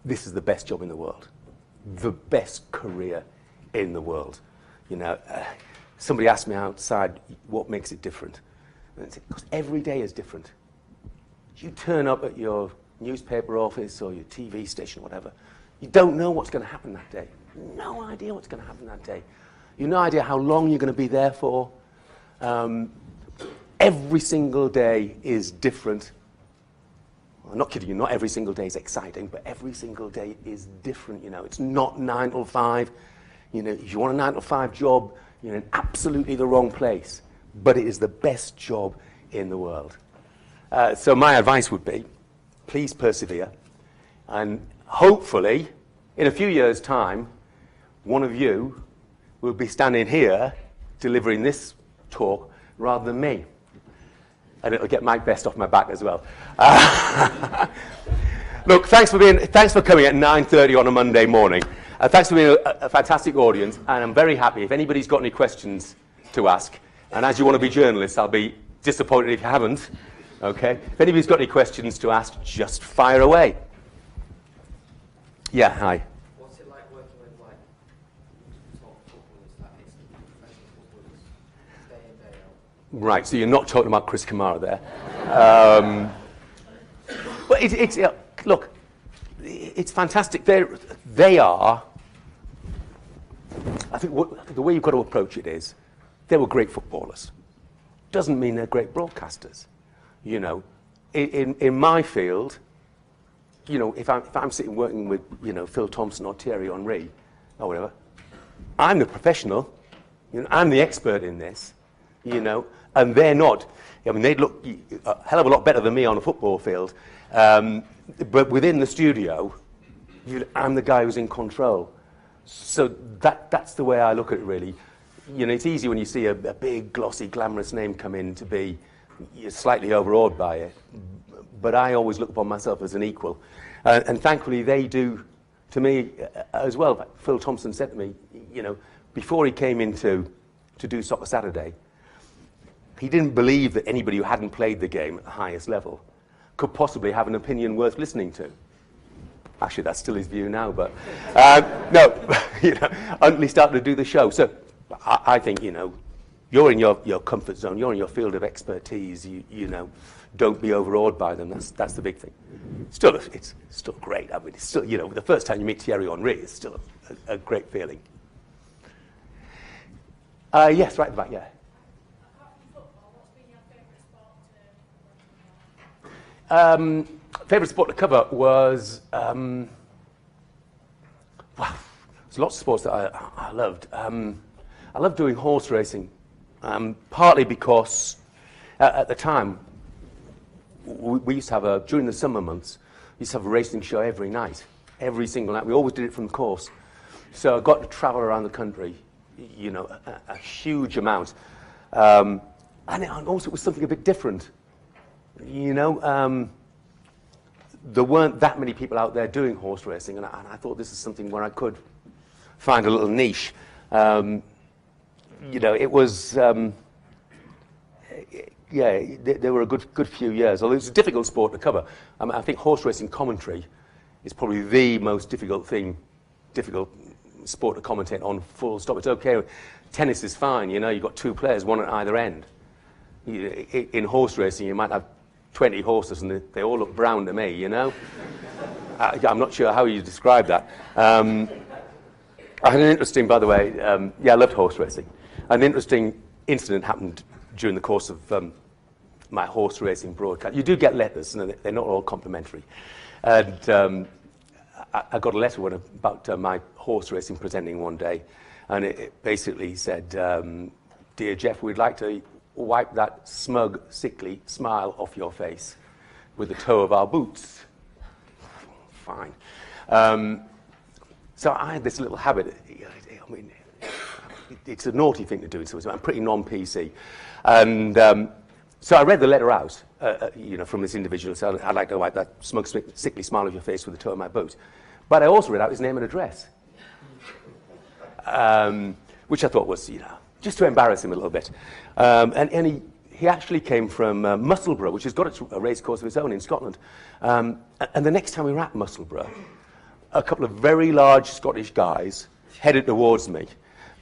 this is the best job in the world, the best career in the world. You know, somebody asked me outside what makes it different. And I said, because every day is different. You turn up at your newspaper office or your TV station, whatever, you don't know what's going to happen that day. No idea what's going to happen that day. You've no idea how long you're going to be there for. Every single day is different. I'm not kidding you, not every single day is exciting, but every single day is different, you know. It's not 9 till 5. You know, if you want a 9 till 5 job, you're in absolutely the wrong place. But it is the best job in the world. So my advice would be, please persevere. And hopefully, in a few years' time, one of you will be standing here delivering this talk rather than me. And it'll get Mike Best off my back as well. Look, thanks for coming at 9:30 on a Monday morning. Thanks for being a fantastic audience, and I'm very happy. If anybody's got any questions to ask, and as you want to be journalists, I'll be disappointed if you haven't. Okay? If anybody's got any questions to ask, just fire away. Yeah, hi. What's it like working with like top footballers, like professional footballers, day in, day out? Right, so you're not talking about Chris Kamara there. But look, it's fantastic. They are, I think the way you've got to approach it is, they were great footballers. Doesn't mean they're great broadcasters. You know, in my field, you know, if I'm sitting working with, you know, Phil Thompson or Thierry Henry or whatever, I'm the professional, you know, I'm the expert in this, you know, and they're not. I mean, they'd look a hell of a lot better than me on a football field, but within the studio, I'm the guy who's in control. So that's the way I look at it, really. You know, it's easy when you see a big, glossy, glamorous name come in to be you're slightly overawed by it. But I always look upon myself as an equal. And thankfully, they do to me as well. Phil Thompson said to me, you know, before he came in to do Soccer Saturday, he didn't believe that anybody who hadn't played the game at the highest level could possibly have an opinion worth listening to. Actually, that's still his view now, but no, you know, until he started to do the show. So I think, you know, you're in your comfort zone, you're in your field of expertise, you know, don't be overawed by them. That's the big thing. It's still great. I mean, it's still, you know, the first time you meet Thierry Henry, it's still a great feeling. Yes, right at the back, yeah. Favourite sport to cover was, well, there's lots of sports that I loved. I loved doing horse racing, partly because At the time, we used to have during the summer months, we used to have a racing show every night, every single night. We always did it from the course. So I got to travel around the country, you know, a huge amount. And also it was something a bit different. You know, there weren't that many people out there doing horse racing, and I thought this is something where I could find a little niche. You know, it was, yeah, there were a good few years, although it's a difficult sport to cover. I think horse racing commentary is probably the most difficult sport to commentate on, full stop. It's okay, tennis is fine, you know, you've got two players, one at either end. In horse racing, you might have 20 horses and they all look brown to me, you know? I'm not sure how you describe that. I had an interesting, by the way, yeah, I loved horse racing. An interesting incident happened during the course of my horse racing broadcast. You do get letters, and they're not all complimentary. And I got a letter about my horse racing presenting one day, and it basically said, "Dear Jeff, we'd like to wipe that smug, sickly smile off your face with the toe of our boots." Fine. So I had this little habit. I mean, it's a naughty thing to do, so I'm pretty non-PC. And so I read the letter out, you know, from this individual. So I'd like to wipe that smug, sickly smile off your face with the toe of my boot. But I also read out his name and address, which I thought was, you know, just to embarrass him a little bit. And he actually came from Musselburgh, which has got a race course of its own in Scotland. And the next time we were at Musselburgh, a couple of very large Scottish guys headed towards me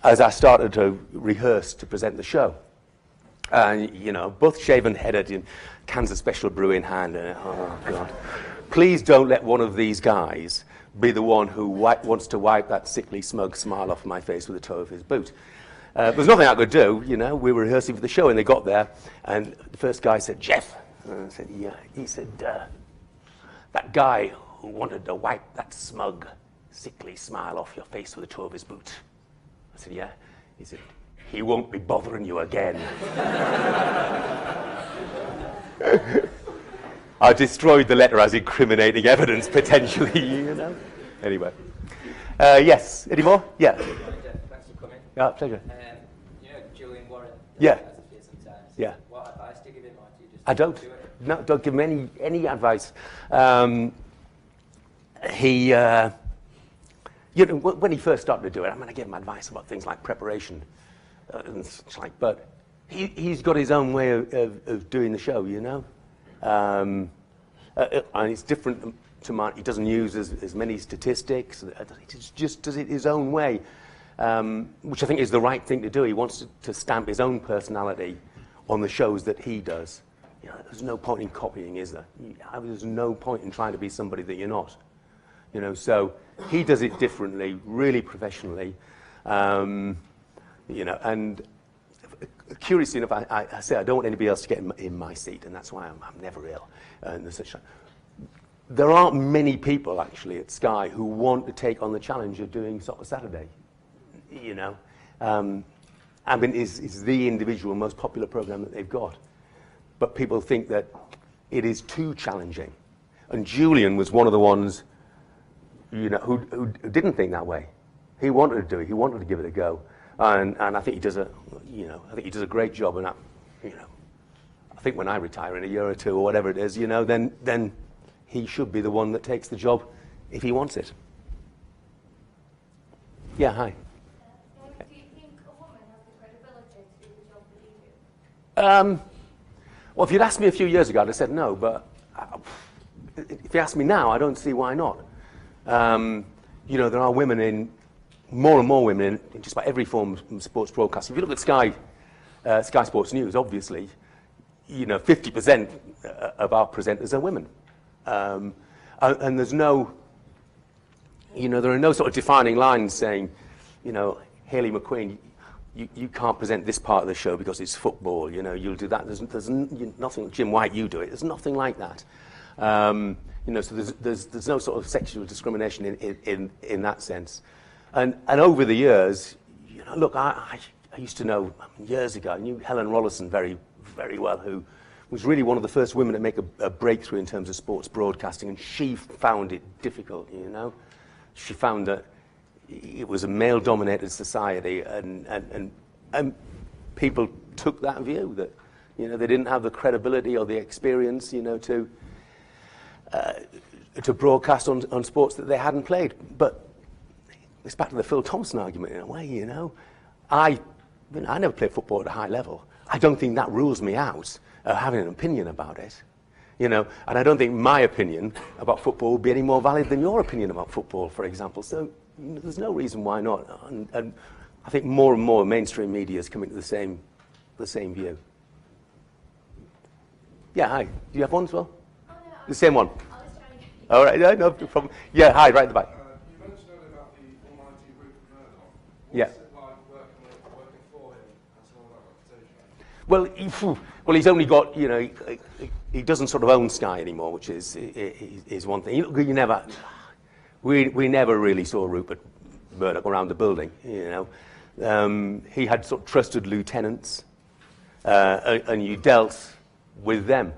as I started to rehearse to present the show. And, you know, both shaven-headed in Kansas Special Brew in hand. And, oh, God. Please don't let one of these guys be the one who wants to wipe that sickly, smug smile off my face with the toe of his boot. There's nothing I could do, you know. We were rehearsing for the show, and they got there, and the first guy said, "Jeff." And I said, "Yeah." He said, "That guy who wanted to wipe that smug, sickly smile off your face with the toe of his boot." I said, "Yeah." He said, "He won't be bothering you again." I destroyed the letter as incriminating evidence, potentially, you know. Anyway. Yes, any more? Yeah. Thanks for coming. Yeah, pleasure. You know Julian Warren? Yeah. Has a fear sometimes. Yeah. What advice do you give him, or do you just I don't. do it? No, don't give him any advice. You know, when he first started to do it, I mean, I gave him advice about things like preparation and such like, but he's got his own way of doing the show, you know. And it's different to mine. He doesn't use as many statistics. He just does it his own way, which I think is the right thing to do. He wants to stamp his own personality on the shows that he does. You know, there's no point in copying, is there? There's no point in trying to be somebody that you're not. You know, so he does it differently, really professionally. You know, and curiously enough, I say I don't want anybody else to get in my seat, and that's why I'm never ill. And such. There aren't many people actually at Sky who want to take on the challenge of doing Soccer Saturday. You know, I mean, is the individual most popular program that they've got, but people think that it is too challenging. And Julian was one of the ones, you know, who didn't think that way. He wanted to do it. He wanted to give it a go, and I think he does a great job. And you know, I think when I retire in a year or two or whatever it is, you know, then he should be the one that takes the job if he wants it. Yeah, hi. Do you think a woman has the credibility to do the job that you do? Well, if you'd asked me a few years ago, I'd have said no, but if you ask me now, I don't see why not. You know, there are women more and more women in just about every form of sports broadcasting. If you look at Sky Sports News, obviously, you know, 50% of our presenters are women. And there's no, you know, there are no sort of defining lines saying, you know, Hayley McQueen, you can't present this part of the show because it's football, you know, you'll do that. There's nothing, Jim White, you do it. There's nothing like that. You know, so there's no sort of sexual discrimination in that sense. And over the years, you know, look, I used to know years ago, I knew Helen Rollison very, very well, who was really one of the first women to make a breakthrough in terms of sports broadcasting, and she found it difficult, you know. She found that it was a male-dominated society, and people took that view, that, you know, they didn't have the credibility or the experience, you know, to broadcast on sports that they hadn't played. But it's back to the Phil Thompson argument in a way, you know. I never played football at a high level. I don't think that rules me out of having an opinion about it, you know. And I don't think my opinion about football would be any more valid than your opinion about football, for example. So there's no reason why not. And I think more and more mainstream media is coming to the same view. Yeah, hi. Do you have one as well? Oh, no, The same one. I was trying to... All right, no problem. Yeah, hi, right at the back. You mentioned earlier about the almighty Rupert Murdoch. Yeah. What's it like working for him and some of that reputation? Well, he's only got, you know, he doesn't sort of own Sky anymore, which is one thing. You never, we never really saw Rupert Murdoch around the building, you know. He had sort of trusted lieutenants, and you dealt with them.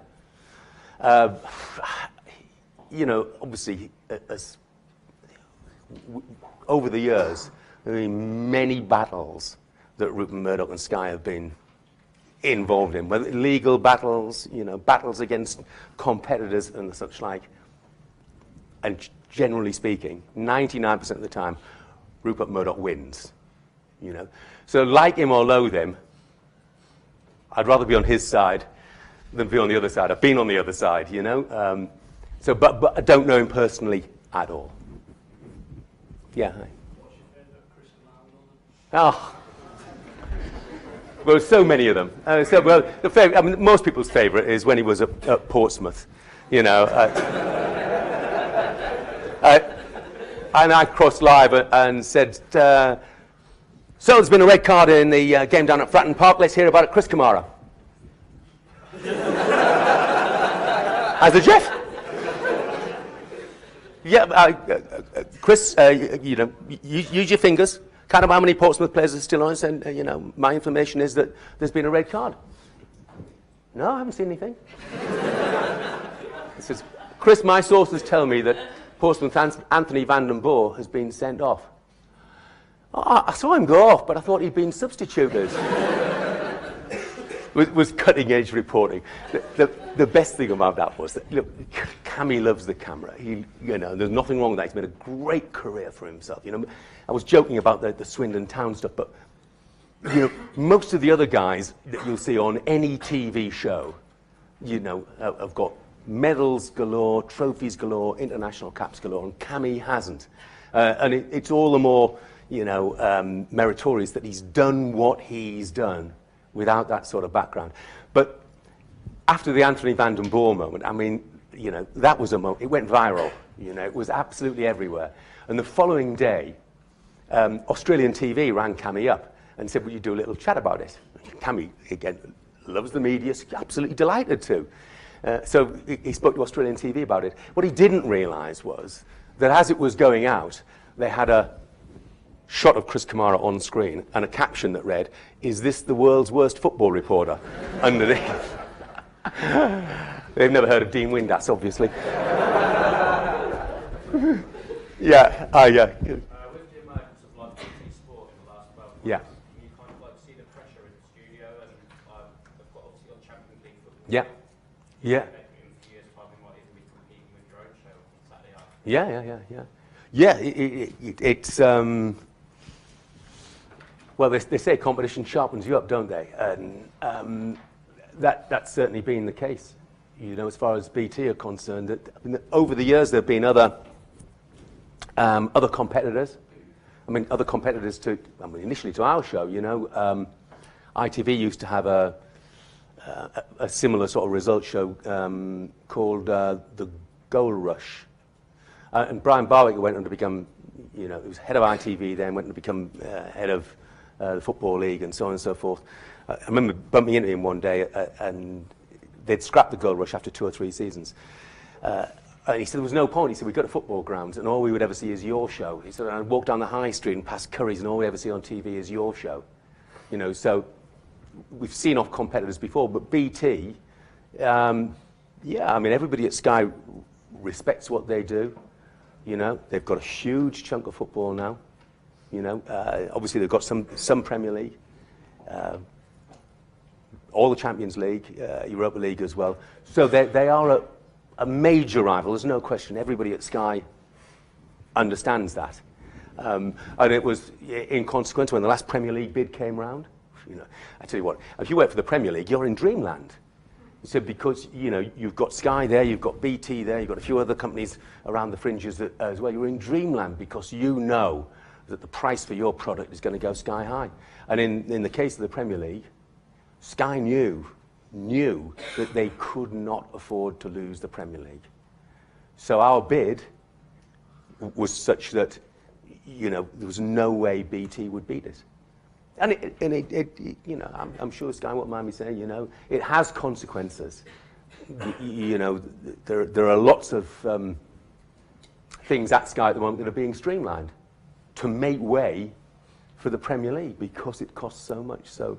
You know, obviously, over the years, there have been many battles that Rupert Murdoch and Sky have been involved in, whether legal battles, you know, battles against competitors and such like. And generally speaking, 99% of the time, Rupert Murdoch wins, you know. So like him or loathe him, I'd rather be on his side than be on the other side. I've been on the other side, you know. But I don't know him personally at all. Yeah. Hi. What's your favourite Chris Kamara? Oh. Well, so many of them. The favorite, I mean, most people's favourite is when he was at Portsmouth, you know. And I crossed live and said, so there's been a red card in the game down at Fratton Park. Let's hear about it, Chris Kamara. As a Jeff. Yeah, Chris, you know, use your fingers. Count up how many Portsmouth players are still on it, and you know, my information is that there's been a red card. No, I haven't seen anything. It says, Chris, my sources tell me that Portsmouth Anthony Van den Boer has been sent off. Oh, I saw him go off, but I thought he'd been substituted. was cutting-edge reporting. The best thing about that was that, look, Cammy loves the camera. You know, there's nothing wrong with that. He's made a great career for himself. You know, I was joking about the Swindon Town stuff, but you know, most of the other guys that you'll see on any TV show, you know, have got medals galore, trophies galore, international caps galore, and Cammy hasn't. And it's all the more, you know, meritorious that he's done what he's done without that sort of background. But after the Anthony Van den Boer moment, I mean, you know, that was a moment, it went viral, you know, it was absolutely everywhere. And the following day, Australian TV rang Cammy up and said, will you do a little chat about it? Cammy, again, loves the media, so absolutely delighted to. So he spoke to Australian TV about it. What he didn't realise was that as it was going out, they had a shot of Chris Kamara on screen and a caption that read, is this the world's worst football reporter? Underneath. They've never heard of Dean Windass, obviously. Yeah, yeah. With the emergence of like BT Sport in the last 12 months, Yeah. you kind of like see the pressure in the studio, and they've got obviously got Champions League football. Yeah. Yeah. In a few years' time, we might even be competing with your own show on Saturday night. Yeah. It's well, they say competition sharpens you up, don't they? And that's certainly been the case. You know, as far as BT are concerned, I mean, over the years there have been other competitors. I mean, other competitors to, I mean, initially to our show. You know, ITV used to have a similar sort of results show called the Goal Rush, and Brian Barwick went on to become, you know, he was head of ITV, then went on to become head of the Football League and so on and so forth. I remember bumping into him one day, and they'd scrapped the Goal Rush after 2 or 3 seasons. And he said there was no point. He said, we go to football grounds and all we would ever see is your show. He said, I'd walk down the high street and past Curry's and all we ever see on TV is your show. You know, so we've seen off competitors before, but BT, yeah, I mean, everybody at Sky respects what they do. You know, they've got a huge chunk of football now. You know, obviously they've got some Premier League, all the Champions League, Europa League as well. So they are a major rival. There's no question. Everybody at Sky understands that. And it was inconsequent when the last Premier League bid came round. You know, I tell you what, if you work for the Premier League, you're in dreamland. So because, you know, you've got Sky there, you've got BT there, you've got a few other companies around the fringes as well. You're in dreamland because you know that the price for your product is going to go sky high. And in the case of the Premier League, Sky knew that they could not afford to lose the Premier League. So our bid was such that, you know, there was no way BT would beat us. And it you know, I'm sure Sky won't mind me saying, you know, it has consequences. You know, there are lots of things at Sky at the moment that are being streamlined to make way for the Premier League because it costs so much. So,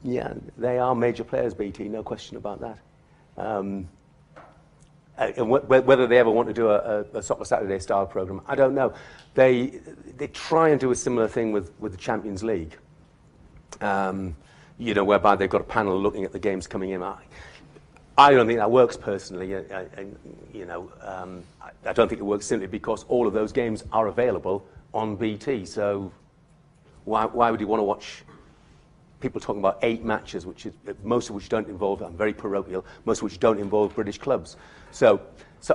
yeah, they are major players, BT, no question about that. And whether they ever want to do a Soccer Saturday style program, I don't know. They try and do a similar thing with the Champions League, you know, whereby they've got a panel looking at the games coming in. I don't think that works personally. You know, I don't think it works simply because all of those games are available on BT. So why would you want to watch people talking about 8 matches, most of which don't involve, I'm very parochial, most of which don't involve British clubs. So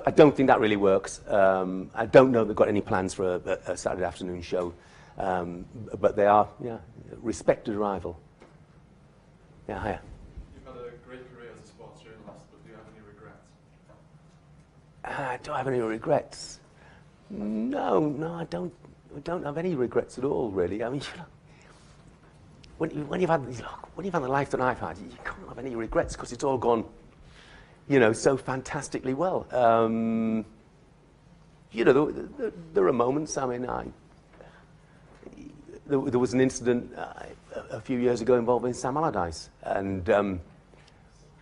I don't think that really works. I don't know they've got any plans for a Saturday afternoon show, but they are, yeah, respected rival. Yeah, hiya. You've had a great career as a sports journalist, but do you have any regrets? Do I have any regrets? No, I don't have any regrets at all, really. I mean, you know, when you've had the life that I've had, you can't have any regrets because it's all gone, you know, so fantastically well. You know, there are moments. I mean, there was an incident a few years ago involving Sam Allardyce, and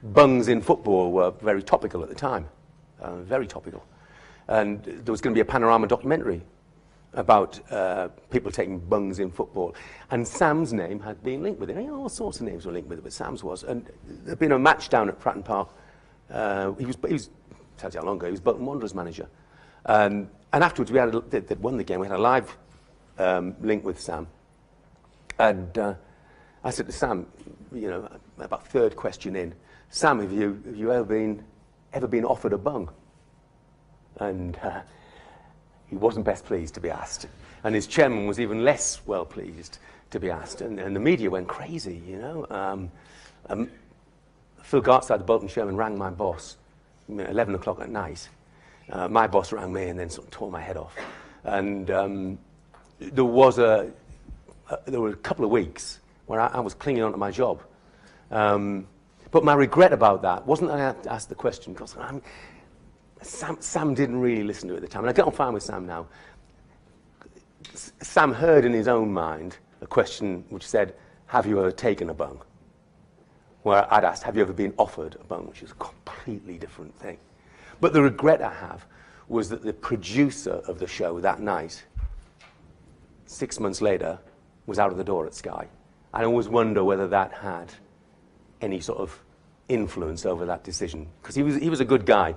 bungs in football were very topical at the time, very topical. And there was going to be a Panorama documentary about people taking bungs in football. And Sam's name had been linked with it. All sorts of names were linked with it, but Sam's was. And there'd been a match down at Pratton Park. He was tells you how long ago, he was Bolton Wanderers manager. And afterwards, they'd won the game. We had a live link with Sam. And I said to Sam, you know, about third question in, Sam, have you ever been offered a bung? And he wasn't best pleased to be asked. And his chairman was even less well pleased to be asked. And the media went crazy, you know. Phil Gartside, the Bolton chairman, rang my boss at 11 o'clock at night. My boss rang me and then sort of tore my head off. And there were a couple of weeks where I was clinging on to my job. But my regret about that wasn't that I asked the question, because Sam didn't really listen to it at the time, and I get on fine with Sam now. Sam heard in his own mind a question which said, have you ever taken a bung? Where I'd asked, have you ever been offered a bung, which is a completely different thing. But the regret I have was that the producer of the show that night, 6 months later, was out of the door at Sky. I always wonder whether that had any sort of influence over that decision, because he was a good guy.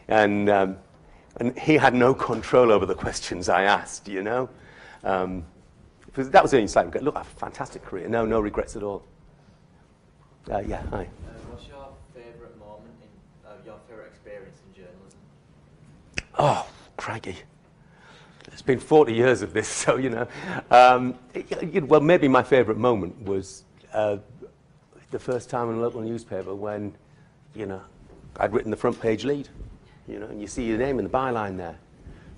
And he had no control over the questions I asked, you know. That was the only slight regret. Look, I have a fantastic career. No regrets at all. Yeah, hi. What's your favourite moment in your favourite experience in journalism? Oh, crikey. It's been 40 years of this, so, you know. Well, maybe my favourite moment was the first time in a local newspaper when, you know, I'd written the front page lead. You know, and you see your name in the byline there.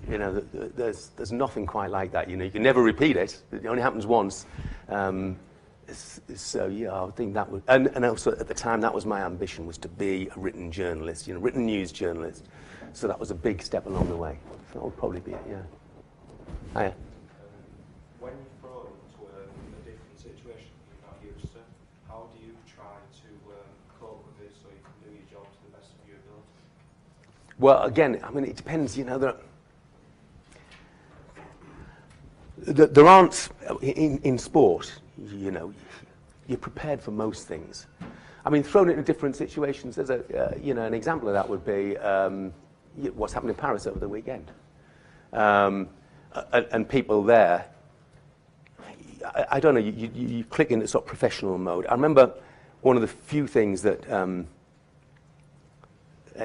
You know, there's nothing quite like that. You know, you can never repeat it. It only happens once. So yeah, I think that would, and also at the time that was my ambition, was to be a written journalist. You know, written news journalist. So that was a big step along the way. So that would probably be it. Yeah. Hiya. When you're thrown into a different situation you're not used to, how do Well, again, I mean, it depends, you know, there aren't, in sport, you know, you're prepared for most things. I mean, thrown into different situations, there's you know, an example of that would be what's happened in Paris over the weekend. And people there, I don't know, you click into sort of professional mode. I remember one of the few things that,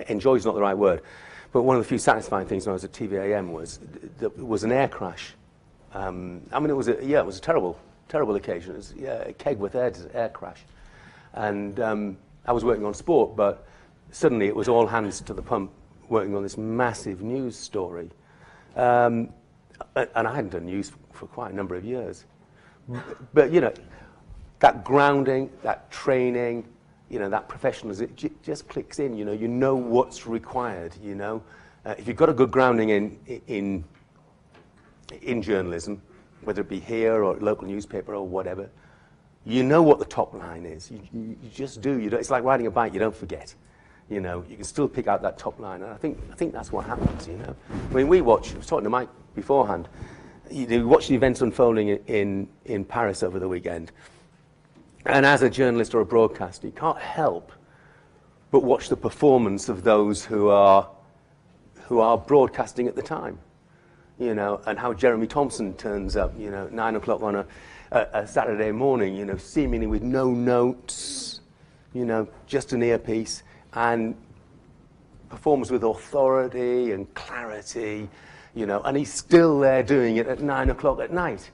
enjoy is not the right word, but one of the few satisfying things when I was at TVAM was an air crash. I mean, it was a terrible occasion. It was a Kegworth air crash. And I was working on sport, but suddenly it was all hands to the pump working on this massive news story. And I hadn't done news for quite a number of years. But, you know, that grounding, that training, you know, that professionalism, it just clicks in, you know what's required, you know. If you've got a good grounding in journalism, whether it be here or local newspaper or whatever, you know what the top line is. You just do. It's like riding a bike, you don't forget. You know, you can still pick out that top line. And I think that's what happens, you know. I mean, I was talking to Mike beforehand, you watch the events unfolding in Paris over the weekend. And as a journalist or a broadcaster, you can't help but watch the performance of those who are broadcasting at the time. You know, and how Jeremy Thompson turns up, you know, at 9 o'clock on a Saturday morning, you know, seemingly with no notes, you know, just an earpiece, and performs with authority and clarity, you know, and he's still there doing it at 9 o'clock at night,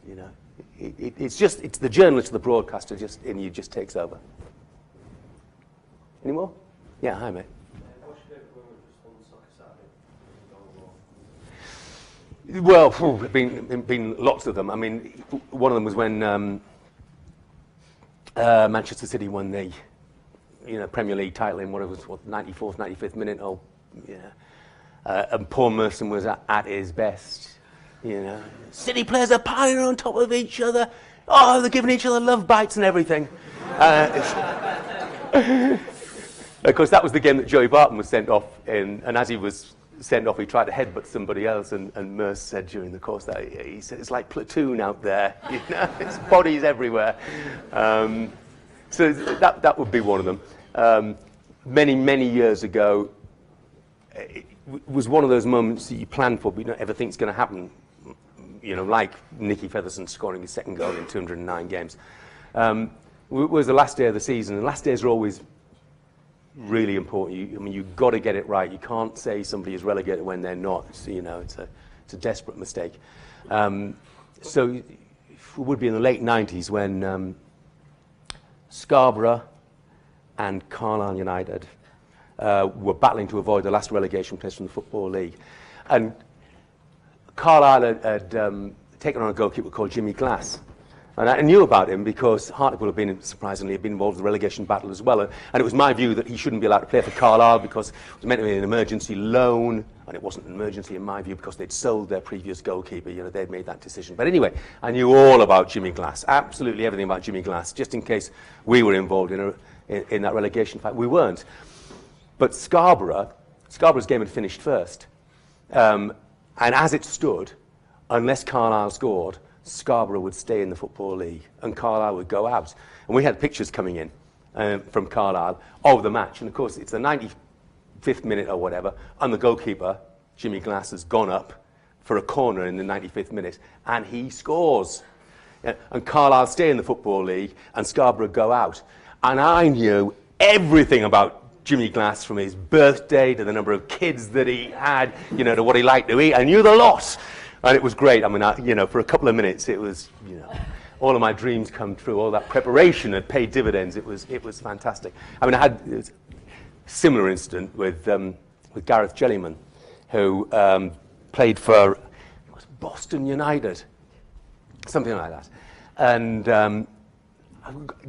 you know. It's the journalist, the broadcaster, and he just takes over. Any more? Yeah, hi, mate. What's your favourite moment just on Saturday? Well, been lots of them. I mean, one of them was when Manchester City won the, you know, Premier League title in 94th, 95th minute. Oh, yeah. And Paul Merson was at his best. You know, City players are piling on top of each other. Oh, they're giving each other love bites and everything. Of course, that was the game that Joey Barton was sent off in, and as he was sent off, he tried to headbutt somebody else, and Merce said during the course that he said it's like Platoon out there. You know, it's bodies everywhere. So that would be one of them. Many years ago, it was one of those moments that you plan for, but you don't ever think it's going to happen. You know, like Nicky Featherson scoring his second goal in 209 games. It was the last day of the season, and last days are always really important. I mean, you've got to get it right. You can't say somebody is relegated when they're not. So, you know, it's a desperate mistake. So it would be in the late 90s when Scarborough and Carlisle United were battling to avoid the last relegation place from the Football League. And Carlisle had taken on a goalkeeper called Jimmy Glass. And I knew about him because Hartlepool had been involved in the relegation battle as well. And it was my view that he shouldn't be allowed to play for Carlisle because it was meant to be an emergency loan. And it wasn't an emergency in my view because they'd sold their previous goalkeeper. You know, they'd made that decision. But anyway, I knew all about Jimmy Glass, absolutely everything about Jimmy Glass, just in case we were involved in that relegation fight. We weren't. But Scarborough's game had finished first. And as it stood, unless Carlisle scored, Scarborough would stay in the Football League and Carlisle would go out. And we had pictures coming in from Carlisle of the match. And of course, it's the 95th minute or whatever, and the goalkeeper, Jimmy Glass, has gone up for a corner in the 95th minute, and he scores. And Carlisle stay in the Football League, and Scarborough go out. And I knew everything about Jimmy Glass, from his birthday to the number of kids that he had, you know, to what he liked to eat. I knew the lot, and it was great. I mean, you know, for a couple of minutes, it was, you know, all of my dreams come true. All that preparation had paid dividends. It was fantastic. I mean, I had a similar incident with Gareth Jellyman, who played for Boston United, something like that. And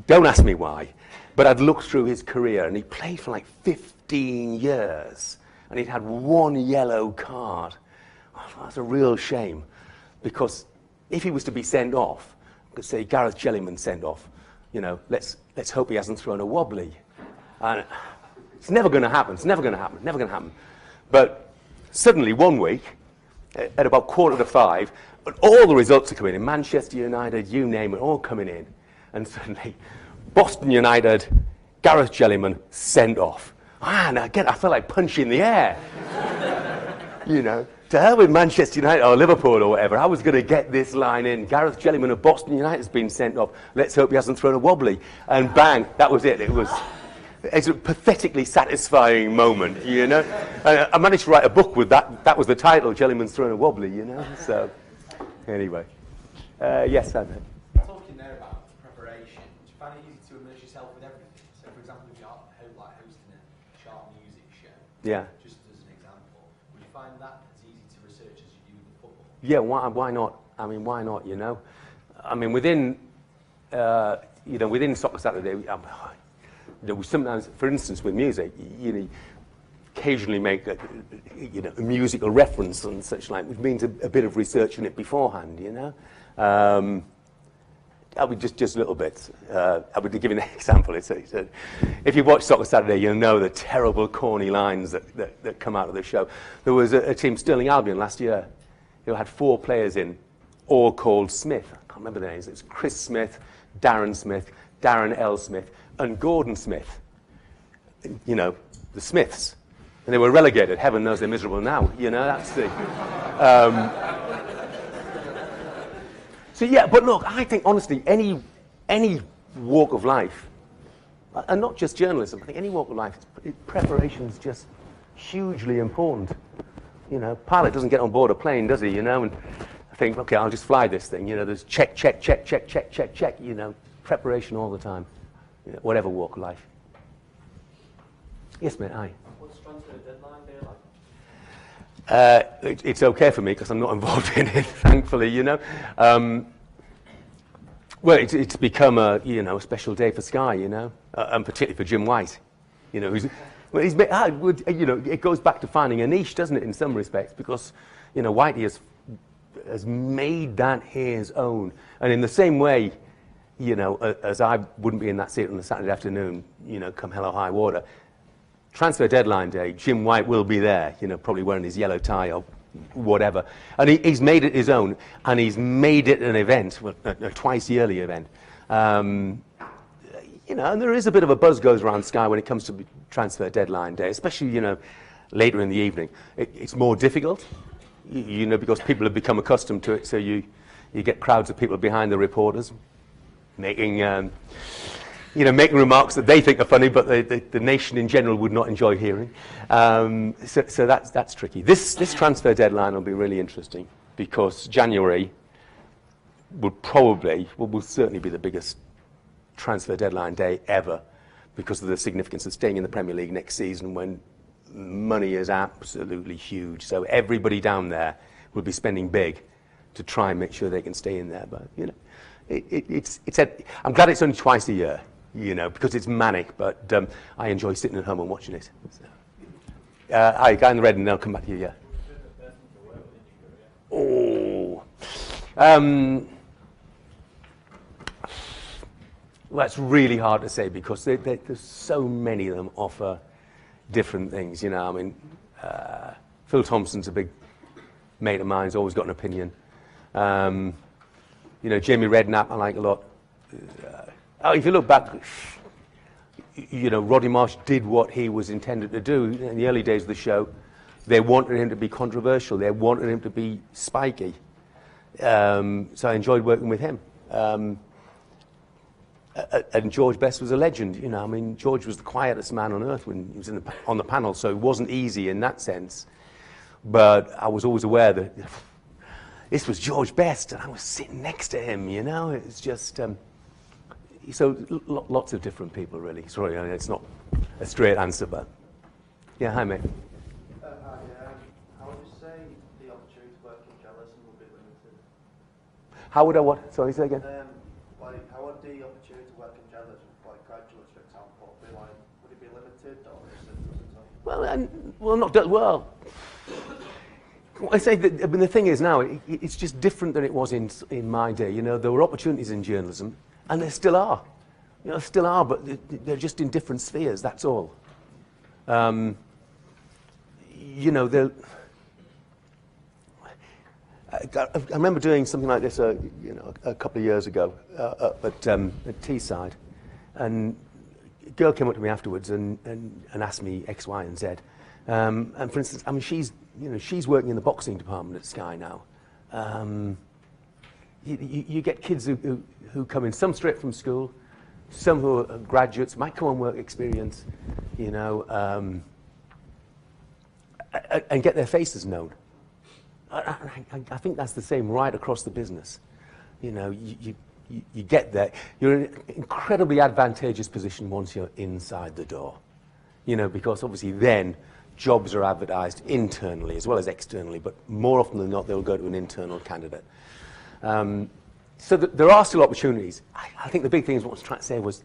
don't ask me why. But I'd looked through his career, and he played for like 15 years, and he'd had one yellow card. Oh, that's a real shame, because if he was to be sent off, I could say Gareth Jellyman sent off. You know, let's hope he hasn't thrown a wobbly. And it's never going to happen. It's never going to happen. Never going to happen. But suddenly, one week, at about 4:45, all the results are coming in. Manchester United, you name it, all coming in. And suddenly, Boston United, Gareth Jellyman, sent off. And again, I felt like punching the air. You know, to hell with Manchester United or Liverpool or whatever. I was going to get this line in. Gareth Jellyman of Boston United has been sent off. Let's hope he hasn't thrown a wobbly. And bang, that was it. It's a pathetically satisfying moment, you know. I managed to write a book with that. That was the title, Jellyman's thrown a wobbly, you know. So, anyway. Yes, Sam. Talking there about preparation, do you find it easy to immerse yourself with everything? So, for example, if you're hosting a chart music show, Yeah. just as an example, would you find that as easy to research as you do with football? Yeah, why not? I mean, why not, you know? I mean, within Soccer Saturday, we sometimes, for instance, with music, occasionally make a musical reference and such like, which means a bit of research in it beforehand, you know. I would just a little bit. I would give you an example. If you watch Soccer Saturday, you'll know the terrible corny lines that come out of the show. There was a team, Stelling Albion, last year, who had 4 players in, all called Smith. I can't remember the names. It was Chris Smith, Darren L. Smith, and Gordon Smith. You know, the Smiths. And they were relegated. Heaven knows they're miserable now. You know, that's the... So, yeah, but look, I think, honestly, any walk of life, and not just journalism, I think any walk of life, preparation is just hugely important. You know, pilot doesn't get on board a plane, does he, you know, and I think, okay, I'll just fly this thing. You know, there's check, you know, preparation all the time, you know, whatever walk of life. Yes, mate, aye. What's transfer deadline day like? It's okay for me because I'm not involved in it, thankfully, you know. Well, it's become a special day for Sky, you know, and particularly for Jim White, you know, it goes back to finding a niche, doesn't it, in some respects, because, you know, Whitey has made that his own, and in the same way, you know, as I wouldn't be in that seat on a Saturday afternoon, you know, come hell or high water. Transfer deadline day, Jim White will be there, you know, probably wearing his yellow tie or whatever. And he's made it his own, and he's made it an event, a twice-yearly event. You know, and there is a bit of a buzz goes around Sky when it comes to transfer deadline day, especially, you know, later in the evening. It's more difficult, you know, because people have become accustomed to it, so you get crowds of people behind the reporters making... making remarks that they think are funny, but the nation in general would not enjoy hearing. So that's tricky. This transfer deadline will be really interesting because January will certainly be the biggest transfer deadline day ever because of the significance of staying in the Premier League next season when money is absolutely huge. So everybody down there will be spending big to try and make sure they can stay in there. But, you know, I'm glad it's only twice a year. You know, because it's manic, but I enjoy sitting at home and watching it. So. Hi, guy in the red, and I'll come back to you, yeah. Oh. Well, that's really hard to say because there's so many of them offer different things, you know. I mean, Phil Thompson's a big mate of mine, he's always got an opinion. You know, Jamie Redknapp I like a lot. If you look back, you know, Roddy Marsh did what he was intended to do in the early days of the show. They wanted him to be controversial. They wanted him to be spiky. So I enjoyed working with him. And George Best was a legend. You know, I mean, George was the quietest man on earth when he was on the panel, so it wasn't easy in that sense. But I was always aware that this was George Best, and I was sitting next to him. You know, it's just. So lots of different people, really. Sorry, it's not a straight answer, but yeah. Hi, mate. Hi. How would you say the opportunity to work in journalism will be limited? How would I what? Sorry, say again. How would the opportunity to work in journalism, like graduates, for example, be like? Would it be limited, or is it? Well. I say that. I mean, the thing is now, it's just different than it was in my day. You know, there were opportunities in journalism. And there still are. You know, still are, but they're just in different spheres, that's all. You you know, I remember doing something like this, you know, a couple of years ago at Teesside, and a girl came up to me afterwards and asked me X, Y, and Z. And for instance, I mean, she's working in the boxing department at Sky now. You get kids who come in, some straight from school, some who are graduates, might come on work experience, you know, and get their faces known. I think that's the same right across the business. You know, you get there. You're in an incredibly advantageous position once you're inside the door. You know, because obviously then jobs are advertised internally as well as externally, but more often than not, they'll go to an internal candidate. So there are still opportunities. I think the big thing is what I was trying to say was,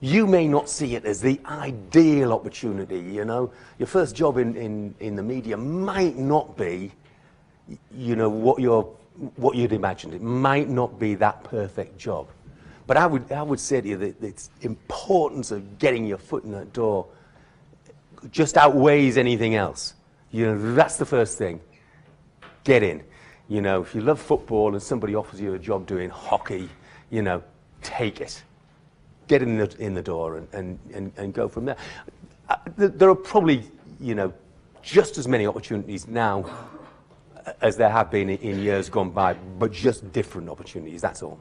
you may not see it as the ideal opportunity, you know. Your first job in the media might not be, you know, what you'd imagined. It might not be that perfect job. But I would say to you that the importance of getting your foot in that door just outweighs anything else. You know, that's the first thing. Get in. You know, if you love football and somebody offers you a job doing hockey, you know, take it. Get in the door and go from there. There are probably, you know, just as many opportunities now as there have been in years gone by, but just different opportunities, that's all.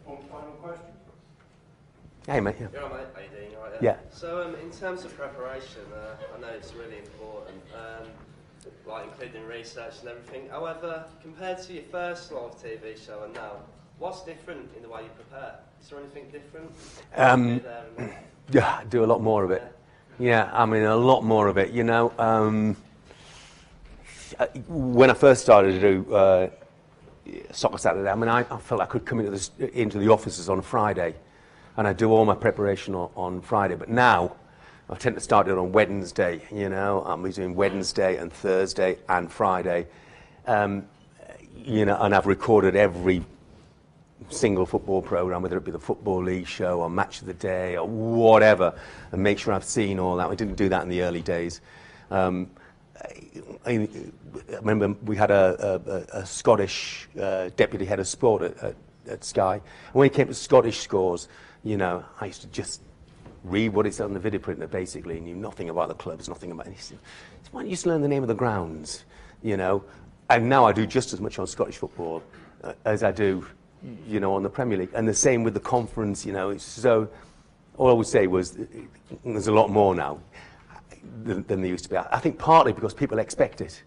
One final question. Hey, mate. Yeah. You're all right, mate. How you doing? All right, Yeah. So, in terms of preparation, I know it's really important, like including research and everything. However, compared to your first live TV show and now, what's different in the way you prepare? Is there anything different? Yeah, I do a lot more of it. Yeah, I mean, a lot more of it. You know, when I first started to do Soccer Saturday, I mean, I felt I could come into the offices on a Friday, and I do all my preparation on Friday. But now, I tend to start it on Wednesday. You know, I'm doing Wednesday and Thursday and Friday. You know, and I've recorded every single football program, whether it be the Football League show or Match of the Day or whatever, and make sure I've seen all that. We didn't do that in the early days. I remember we had a Scottish deputy head of sport at Sky. And when it came to Scottish scores, you know, I used to just read what it said on the video printer, basically. Knew nothing about the clubs, nothing about anything. Why don't you just learn the name of the grounds, you know? And now I do just as much on Scottish football as I do, you know, on the Premier League. And the same with the conference, you know. So all I would say was there's a lot more now than there used to be. I think partly because people expect it.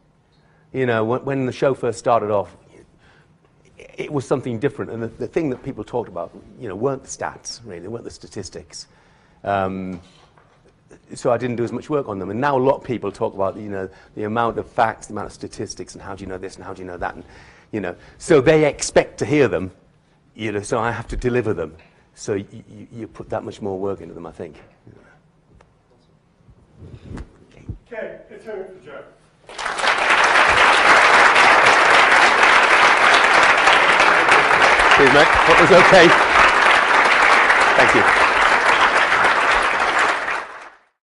You know, when the show first started off, it was something different. And the thing that people talked about, you know, weren't the stats, really, weren't the statistics. So I didn't do as much work on them. And now a lot of people talk about, you know, the amount of facts, the amount of statistics, and how do you know this and how do you know that. And, you know, so they expect to hear them, you know, so I have to deliver them. So you put that much more work into them, I think. Okay, it's over for Joe. Cheers, mate. That was okay. Thank you.